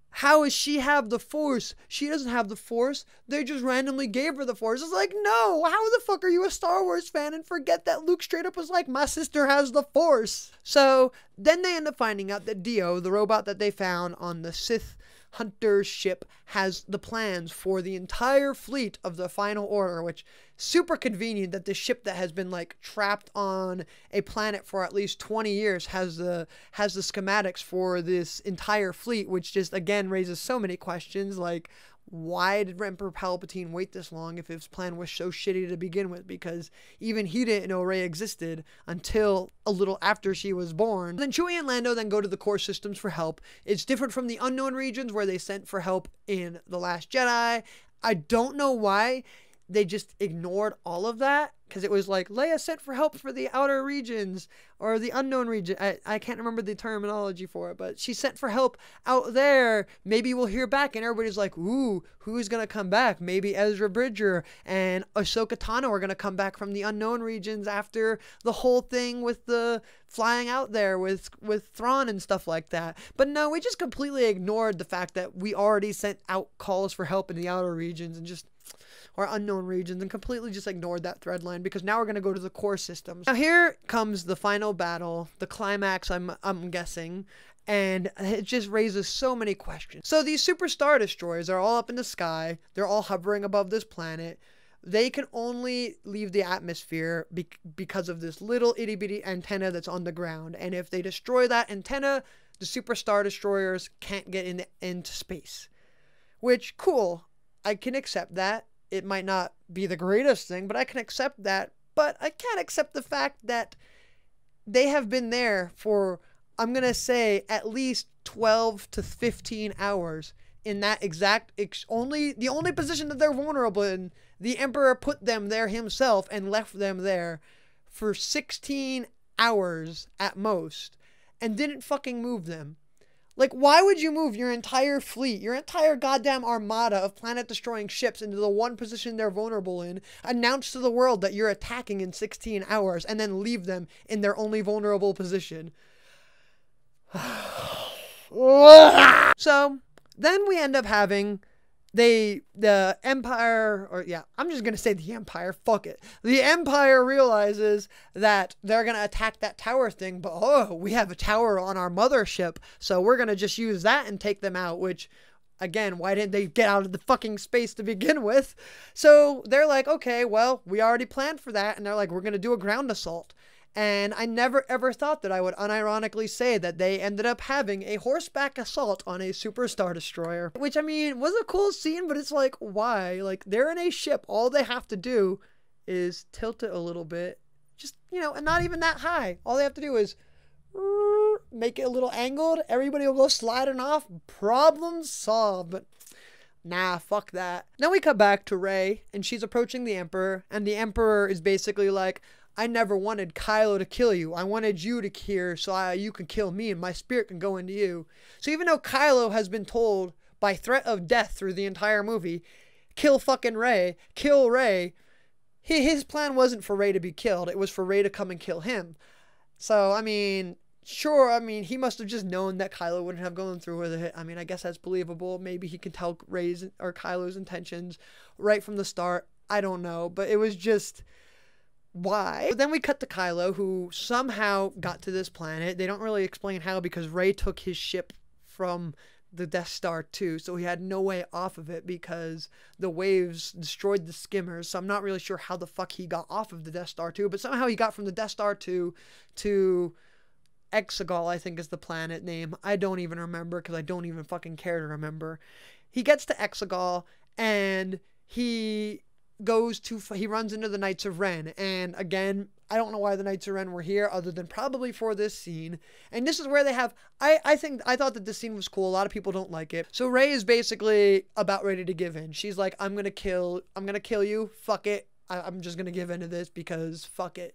how does she have the Force? She doesn't have the Force. They just randomly gave her the Force. It's like, no, how the fuck are you a Star Wars fan and forget that Luke straight up was like, my sister has the Force? So then they end up finding out that Dio, the robot that they found on the Sith Hunter's ship, has the plans for the entire fleet of the Final Order, which super convenient that this ship that has been like trapped on a planet for at least 20 years has the schematics for this entire fleet, which just again raises so many questions, like why did Emperor Palpatine wait this long if his plan was so shitty to begin with? Because even he didn't know Rey existed until a little after she was born. Then Chewie and Lando then go to the core systems for help. It's different from the unknown regions where they sent for help in The Last Jedi. I don't know why they just ignored all of that, because it was like Leia sent for help for the outer regions or the unknown region. I can't remember the terminology for it, but she sent for help out there. Maybe we'll hear back. And everybody's like, ooh, who's going to come back? Maybe Ezra Bridger and Ahsoka Tano are going to come back from the unknown regions after the whole thing with the flying out there with Thrawn and stuff like that. But no, we just completely ignored the fact that we already sent out calls for help in the outer regions and just or unknown regions, and completely just ignored that thread line, because now we're going to go to the core systems. Now here comes the final battle, the climax, I'm guessing, and it just raises so many questions. So these super star destroyers are all up in the sky. They're all hovering above this planet. They can only leave the atmosphere because of this little itty-bitty antenna that's on the ground. And if they destroy that antenna, the super star destroyers can't get into space. Which, cool. I can accept that. It might not be the greatest thing, but I can accept that. But I can't accept the fact that they have been there for, I'm going to say, at least 12 to 15 hours in that exact, the only position that they're vulnerable in. The Emperor put them there himself and left them there for 16 hours at most and didn't fucking move them. Like, why would you move your entire fleet, your entire goddamn armada of planet-destroying ships into the one position they're vulnerable in, announce to the world that you're attacking in 16 hours, and then leave them in their only vulnerable position? So, then we end up having the Empire, or yeah, I'm just going to say the Empire, fuck it. The Empire realizes that they're going to attack that tower thing, but oh, we have a tower on our mothership, so we're going to just use that and take them out, which, again, why didn't they get out of the fucking space to begin with? So they're like, okay, well, we already planned for that, and they're like, we're going to do a ground assault. And I never ever thought that I would unironically say that they ended up having a horseback assault on a super star destroyer. Which, I mean, was a cool scene, but it's like, why? Like, they're in a ship. All they have to do is tilt it a little bit. Just, you know, and not even that high. All they have to do is make it a little angled. Everybody will go sliding off. Problem solved. But nah, fuck that. Then we come back to Rey, and she's approaching the Emperor. And the Emperor is basically like, I never wanted Kylo to kill you. I wanted you to kill so you can kill me and my spirit can go into you. So even though Kylo has been told by threat of death through the entire movie, kill fucking Rey, kill Rey, his plan wasn't for Rey to be killed. It was for Rey to come and kill him. So, I mean, sure, I mean, he must have just known that Kylo wouldn't have gone through with it. I mean, I guess that's believable. Maybe he can tell Rey's or Kylo's intentions right from the start. I don't know. But it was just, why? But then we cut to Kylo, who somehow got to this planet. They don't really explain how, because Rey took his ship from the Death Star too, so he had no way off of it because the waves destroyed the skimmers. So I'm not really sure how the fuck he got off of the Death Star 2, but somehow he got from the Death Star 2 to Exegol, I think is the planet name. I don't even remember because I don't even fucking care to remember. He gets to Exegol and he runs into the Knights of Ren, and again, I don't know why the Knights of Ren were here other than probably for this scene. And this is where they have, I thought that this scene was cool. A lot of people don't like it. So Rey is basically about ready to give in. She's like, I'm gonna kill you, fuck it. I'm just gonna give in to this because fuck it.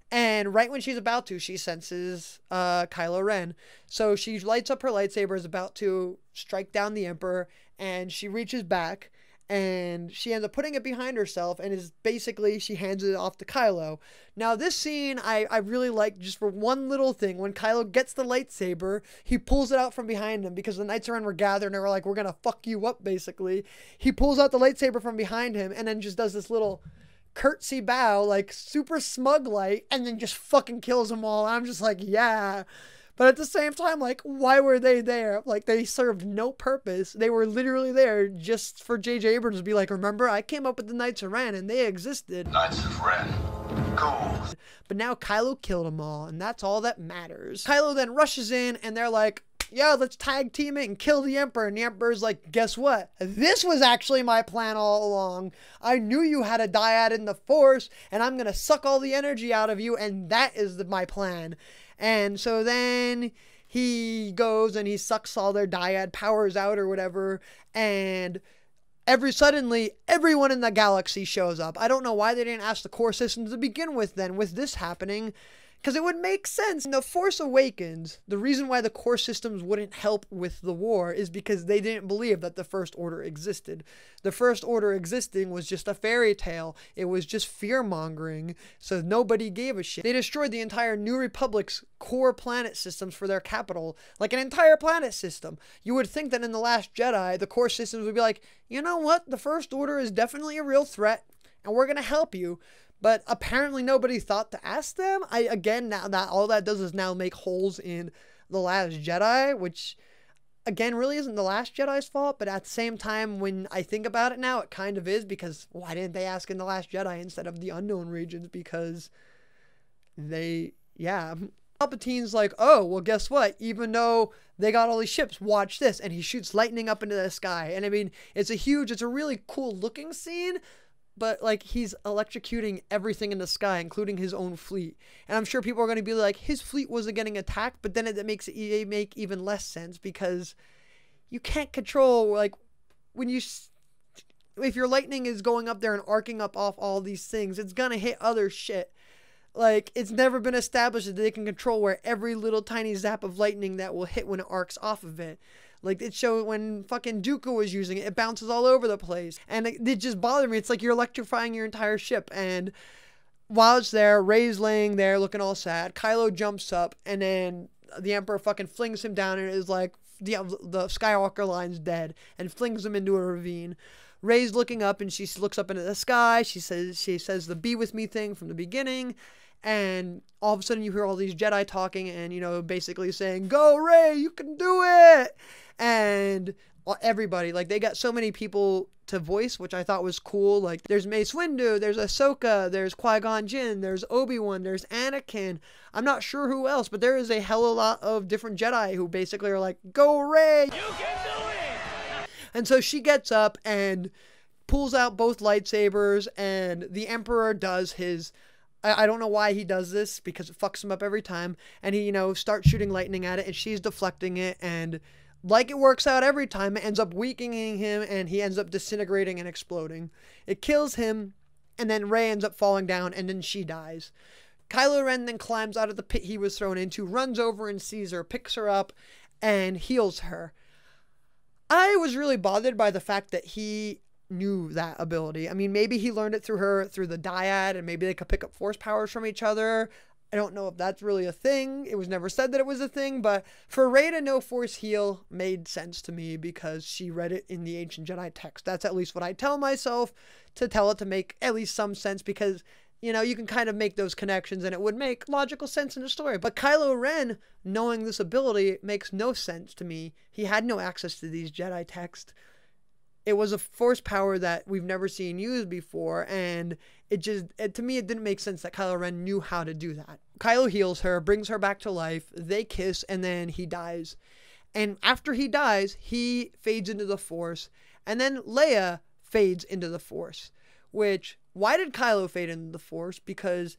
And right when she's about to, she senses Kylo Ren. So she lights up her lightsaber, is about to strike down the Emperor, and she reaches back, and she ends up putting it behind herself, and is basically, she hands it off to Kylo. Now this scene I really like, just for one little thing. When Kylo gets the lightsaber, he pulls it out from behind him, because the Knights Errant were gathered and they were like, we're gonna fuck you up, basically. He pulls out the lightsaber from behind him and then just does this little curtsy bow, like super smug like, and then just fucking kills them all. I'm just like, yeah. But at the same time, like, why were they there? Like, they served no purpose. They were literally there just for J.J. Abrams to be like, remember, I came up with the Knights of Ren, and they existed. Knights of Ren. Cool. But now Kylo killed them all, and that's all that matters. Kylo then rushes in, and they're like, yeah, let's tag team it and kill the Emperor. And the Emperor's like, guess what? This was actually my plan all along. I knew you had a dyad in the Force, and I'm going to suck all the energy out of you, and that is my plan. And so then he goes and he sucks all their dyad powers out or whatever, and suddenly everyone in the galaxy shows up. I don't know why they didn't ask the core systems to begin with then, with this happening, because it would make sense. In The Force Awakens, the reason why the core systems wouldn't help with the war is because they didn't believe that the First Order existed. The First Order existing was just a fairy tale. It was just fear-mongering, so nobody gave a shit. They destroyed the entire New Republic's core planet systems for their capital, like an entire planet system. You would think that in The Last Jedi, the core systems would be like, you know what, the First Order is definitely a real threat, and we're going to help you. But apparently nobody thought to ask them. Again, now that all that does is now make holes in The Last Jedi, which, again, really isn't The Last Jedi's fault. But at the same time, when I think about it now, it kind of is, because why didn't they ask in The Last Jedi instead of the unknown regions? Because Palpatine's like, oh, well, guess what? Even though they got all these ships, watch this. And he shoots lightning up into the sky. And I mean, it's a really cool looking scene. But, like, he's electrocuting everything in the sky, including his own fleet. And I'm sure people are going to be like, his fleet wasn't getting attacked, but then it makes it make even less sense, because you can't control, like, if your lightning is going up there and arcing up off all these things, it's going to hit other shit. Like, it's never been established that they can control where every little tiny zap of lightning that will hit when it arcs off of it. Like, it showed when fucking Dooku was using it, it bounces all over the place. And it just bothered me. It's like you're electrifying your entire ship. And while it's there, Rey's laying there looking all sad. Kylo jumps up, and then the Emperor fucking flings him down and is like, the Skywalker line's dead, and flings him into a ravine. Rey's looking up, and she looks up into the sky. She says the "be with me" thing from the beginning. And all of a sudden you hear all these Jedi talking and, you know, basically saying, go Rey, you can do it. And everybody, like, they got so many people to voice, which I thought was cool. Like, there's Mace Windu, there's Ahsoka, there's Qui-Gon Jinn, there's Obi-Wan, there's Anakin. I'm not sure who else, but there is a hell of a lot of different Jedi who basically are like, go Rey, you can do it. And so she gets up and pulls out both lightsabers, and the Emperor does his, I don't know why he does this, because it fucks him up every time. And he, you know, starts shooting lightning at it, and she's deflecting it. And like it works out every time, it ends up weakening him, and he ends up disintegrating and exploding. It kills him, and then Rey ends up falling down, and then she dies. Kylo Ren then climbs out of the pit he was thrown into, runs over and sees her, picks her up, and heals her. I was really bothered by the fact that he knew that ability. I mean, maybe he learned it through the dyad, and maybe they could pick up force powers from each other. I don't know if that's really a thing. It was never said that it was a thing, but for Rey to know force heal made sense to me because she read it in the ancient Jedi text. That's at least what I tell myself to tell it to make at least some sense, because, you know, you can kind of make those connections and it would make logical sense in the story. But Kylo Ren knowing this ability makes no sense to me. He had no access to these Jedi texts. It was a force power that we've never seen used before, and to me, it didn't make sense that Kylo Ren knew how to do that. Kylo heals her, brings her back to life, they kiss, and then he dies. And after he dies, he fades into the Force, and then Leia fades into the Force. Which, why did Kylo fade into the Force? Because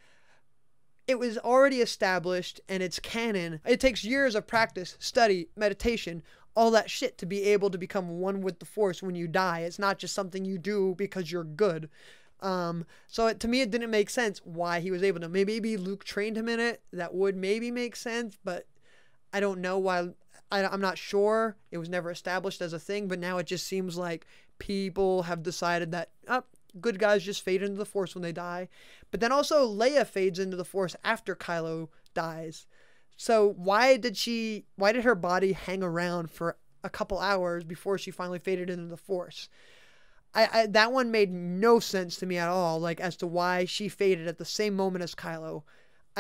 it was already established, and it's canon. It takes years of practice, study, meditation, all that shit to be able to become one with the Force when you die. It's not just something you do because you're good. So to me, it didn't make sense why he was able to. Maybe Luke trained him in it. That would maybe make sense, but I don't know why. I'm not sure. It was never established as a thing, but now it just seems like people have decided that good guys just fade into the Force when they die. But then also Leia fades into the Force after Kylo dies. So why did her body hang around for a couple hours before she finally faded into the Force? That one made no sense to me at all, like as to why she faded at the same moment as Kylo.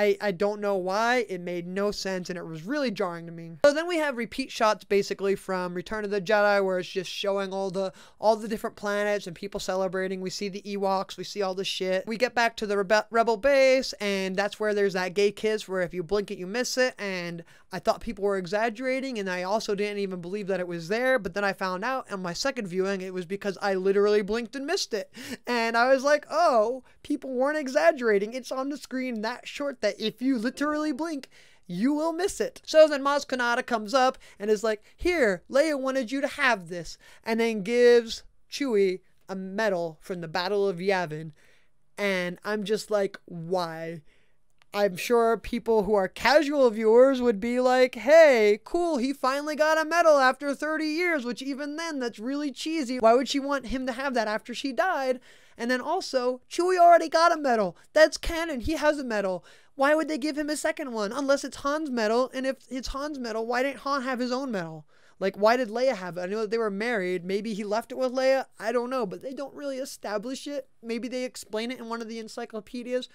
I don't know why. It made no sense, and it was really jarring to me. So then we have repeat shots basically from Return of the Jedi, where it's just showing all the different planets and people celebrating. We see the Ewoks, we see all the shit. We get back to the rebel base, and that's where there's that gay kiss where if you blink it, you miss it. And I thought people were exaggerating, and I also didn't even believe that it was there. But then I found out on my second viewing it was because I literally blinked and missed it. And I was like, oh, people weren't exaggerating. It's on the screen that short that if you literally blink, you will miss it. So then Maz Kanata comes up and is like, here, Leia wanted you to have this. And then gives Chewie a medal from the Battle of Yavin. And I'm just like, why? I'm sure people who are casual viewers would be like, hey, cool, he finally got a medal after 30 years, which even then, that's really cheesy. Why would she want him to have that after she died? And then also, Chewie already got a medal. That's canon. He has a medal. Why would they give him a second one? Unless it's Han's medal. And if it's Han's medal, why didn't Han have his own medal? Like, why did Leia have it? I know that they were married. Maybe he left it with Leia. I don't know. But they don't really establish it. Maybe they explain it in one of the encyclopedias.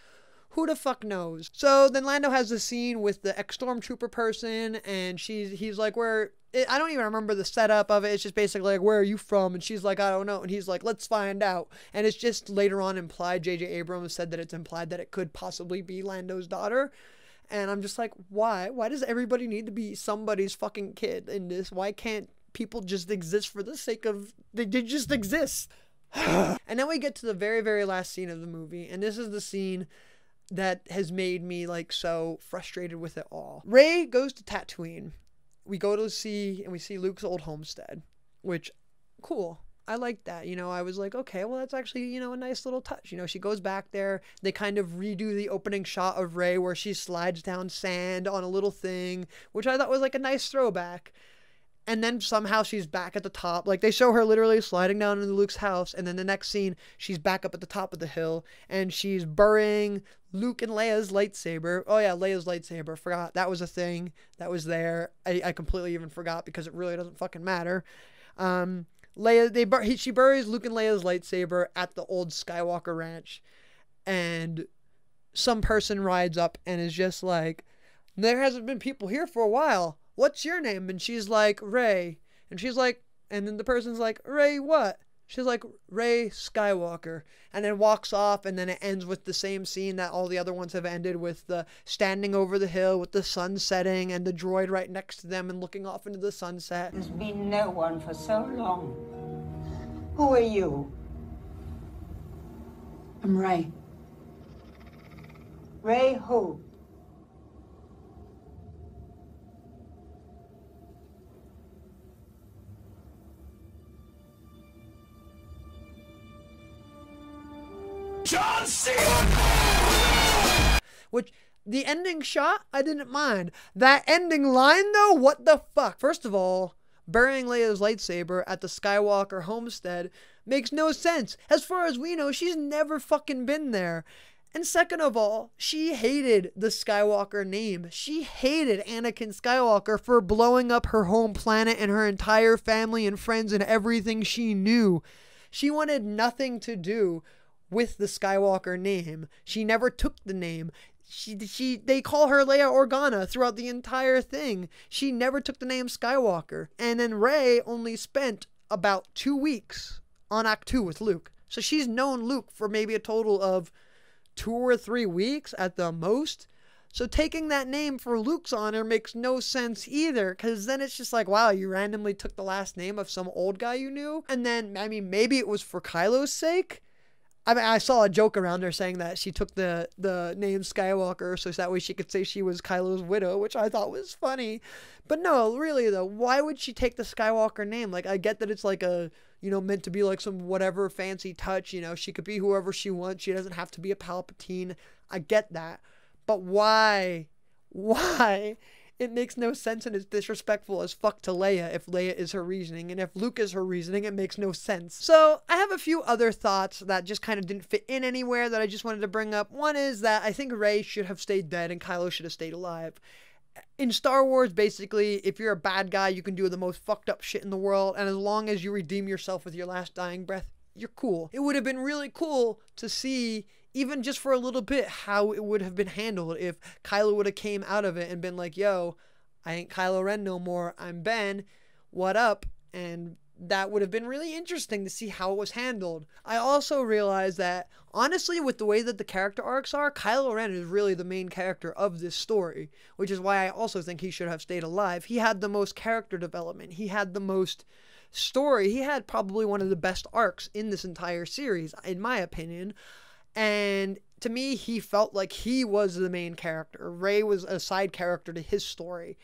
Who the fuck knows? So then Lando has the scene with the ex-stormtrooper person, and he's like, I don't even remember the setup of it. It's just basically like, where are you from? And she's like, I don't know. And he's like, let's find out. And it's just later on implied, J.J. Abrams said that it's implied that it could possibly be Lando's daughter. And I'm just like, why? Why does everybody need to be somebody's fucking kid in this? Why can't people just exist for the sake of, they just exist? And then we get to the very, very last scene of the movie. And this is the scene that has made me like so frustrated with it all. Rey goes to Tatooine. We go to see, and we see Luke's old homestead, which, cool. I like that. You know, I was like, okay, well, that's actually, you know, a nice little touch. You know, she goes back there. They kind of redo the opening shot of Rey where she slides down sand on a little thing, which I thought was like a nice throwback. And then somehow she's back at the top. Like, they show her literally sliding down into Luke's house. And then the next scene, she's back up at the top of the hill. And she's burying Luke and Leia's lightsaber. Oh, yeah, Leia's lightsaber. Forgot. That was a thing that was there. I completely even forgot because it really doesn't fucking matter. She buries Luke and Leia's lightsaber at the old Skywalker ranch. And some person rides up and is just like, there hasn't been people here for a while. What's your name? And she's like, Rey. And she's like, and then the person's like, Rey what? She's like, Rey Skywalker. And then walks off, and then it ends with the same scene that all the other ones have ended with, the standing over the hill with the sun setting and the droid right next to them and looking off into the sunset. There's been no one for so long. Who are you? I'm Rey. Rey who? John Cena! Which, the ending shot, I didn't mind. That ending line, though, what the fuck? First of all, burying Leia's lightsaber at the Skywalker homestead makes no sense. As far as we know, she's never fucking been there. And second of all, she hated the Skywalker name. She hated Anakin Skywalker for blowing up her home planet and her entire family and friends and everything she knew. She wanted nothing to do with the Skywalker name. She never took the name. They call her Leia Organa throughout the entire thing. She never took the name Skywalker. And then Rey only spent about 2 weeks on Act 2 with Luke. So she's known Luke for maybe a total of 2 or 3 weeks at the most. So taking that name for Luke's honor makes no sense either, because then it's just like, wow, you randomly took the last name of some old guy you knew. And then, I mean, maybe it was for Kylo's sake. I mean, I saw a joke around her saying that she took the name Skywalker so that way she could say she was Kylo's widow, which I thought was funny. But no, really though, why would she take the Skywalker name? Like, I get that it's like a, you know, meant to be like some whatever fancy touch, you know, she could be whoever she wants. She doesn't have to be a Palpatine. I get that. But why? Why it makes no sense and it's disrespectful as fuck to Leia if Leia is her reasoning, and if Luke is her reasoning, it makes no sense. So I have a few other thoughts that just kind of didn't fit in anywhere that I just wanted to bring up. One is that I think Rey should have stayed dead and Kylo should have stayed alive. In Star Wars, basically, if you're a bad guy, you can do the most fucked up shit in the world, and as long as you redeem yourself with your last dying breath, you're cool. It would have been really cool to see, even just for a little bit, how it would have been handled if Kylo would have came out of it and been like, yo, I ain't Kylo Ren no more, I'm Ben, what up? And that would have been really interesting to see how it was handled. I also realized that, honestly, with the way that the character arcs are, Kylo Ren is really the main character of this story, which is why I also think he should have stayed alive. He had the most character development. He had the most story. He had probably one of the best arcs in this entire series, in my opinion. And to me, he felt like he was the main character. Rey was a side character to his story.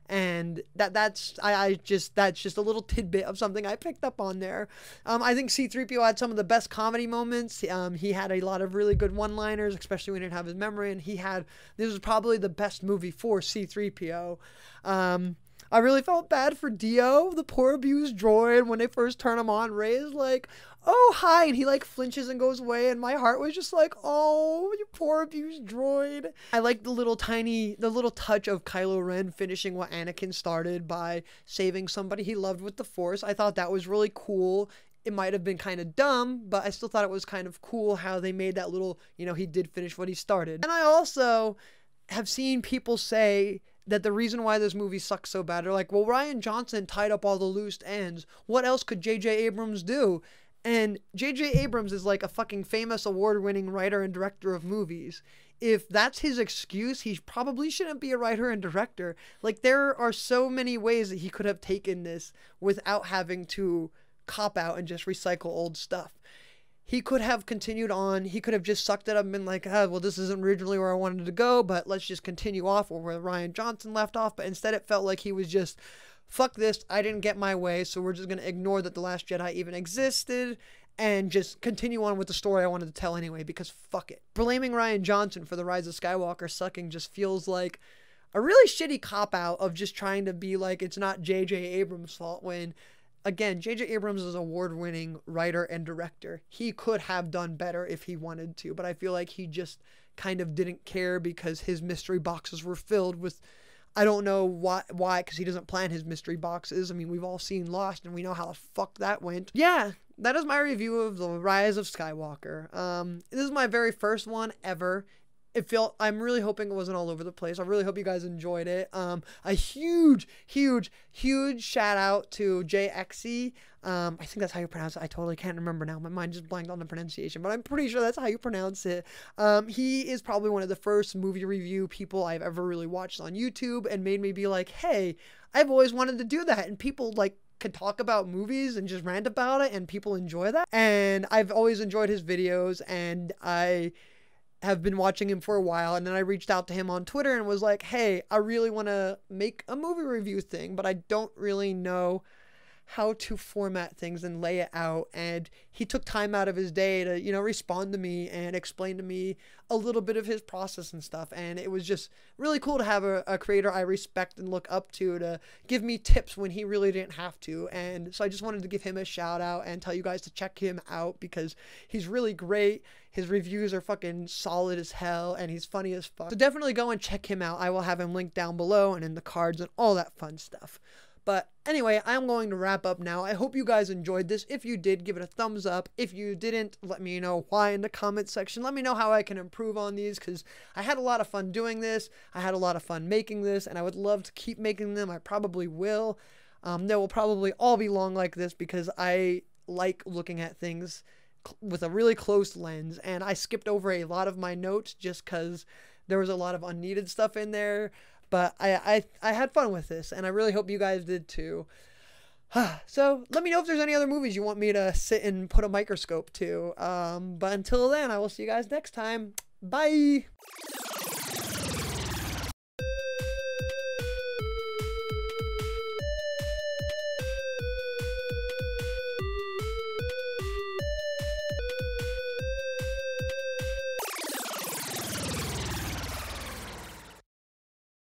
And that's just a little tidbit of something I picked up on there. I think C-3PO had some of the best comedy moments. He had a lot of really good one-liners, especially when he didn't have his memory. And this was probably the best movie for C-3PO. I really felt bad for Dio, the poor abused droid. When they first turn him on, Rey is like, oh, hi, and he like flinches and goes away, and my heart was just like, oh, you poor abused droid. I like the little touch of Kylo Ren finishing what Anakin started by saving somebody he loved with the Force. I thought that was really cool. It might have been kind of dumb, but I still thought it was kind of cool how they made that little, he did finish what he started. And I also have seen people say that the reason why this movie sucks so bad, they're like, well, Rian Johnson tied up all the loose ends. What else could J.J. Abrams do? And J.J. Abrams is like a fucking famous award-winning writer and director of movies. If that's his excuse, he probably shouldn't be a writer and director. Like, there are so many ways that he could have taken this without having to cop out and just recycle old stuff. He could have continued on. He could have just sucked it up and been like, well, this isn't originally where I wanted to go, but let's just continue off where Rian Johnson left off. But instead it felt like he was just, fuck this, I didn't get my way, so we're just going to ignore that The Last Jedi even existed and just continue on with the story I wanted to tell anyway, because fuck it. Blaming Rian Johnson for The Rise of Skywalker sucking just feels like a really shitty cop-out of just trying to be like, it's not J.J. Abrams' fault, when, again, J.J. Abrams is an award-winning writer and director. He could have done better if he wanted to, but I feel like he just kind of didn't care because his mystery boxes were filled with, I don't know why, because he doesn't plan his mystery boxes. I mean, we've all seen Lost, and we know how the fuck that went. Yeah, that is my review of The Rise of Skywalker. This is my very first one ever. I'm really hoping it wasn't all over the place. I really hope you guys enjoyed it. A huge shout out to JXE. I think that's how you pronounce it. I totally can't remember now. My mind just blanked on the pronunciation, but I'm pretty sure that's how you pronounce it. He is probably one of the first movie review people I've ever really watched on YouTube, and made me be like, hey, I've always wanted to do that. And people could talk about movies and just rant about it, and people enjoy that. And I've always enjoyed his videos, and I have been watching him for a while, and then I reached out to him on Twitter and was like, hey, I really want to make a movie review thing, but I don't really know how to format things and lay it out. And he took time out of his day to, respond to me and explain to me a little bit of his process and stuff. And it was just really cool to have a creator I respect and look up to give me tips when he really didn't have to. And so I just wanted to give him a shout out and tell you guys to check him out, because he's really great. His reviews are fucking solid as hell, and he's funny as fuck. So definitely go and check him out. I will have him linked down below and in the cards and all that fun stuff. But anyway, I'm going to wrap up now. I hope you guys enjoyed this. If you did, give it a thumbs up. If you didn't, let me know why in the comment section. Let me know how I can improve on these, because I had a lot of fun doing this. I had a lot of fun making this, and I would love to keep making them. I probably will. They will probably all be long like this, because I like looking at things with a really close lens, and I skipped over a lot of my notes just because there was a lot of unneeded stuff in there. But I had fun with this, and I really hope you guys did too. So let me know if there's any other movies you want me to sit and put a microscope to. But until then, I will see you guys next time. Bye!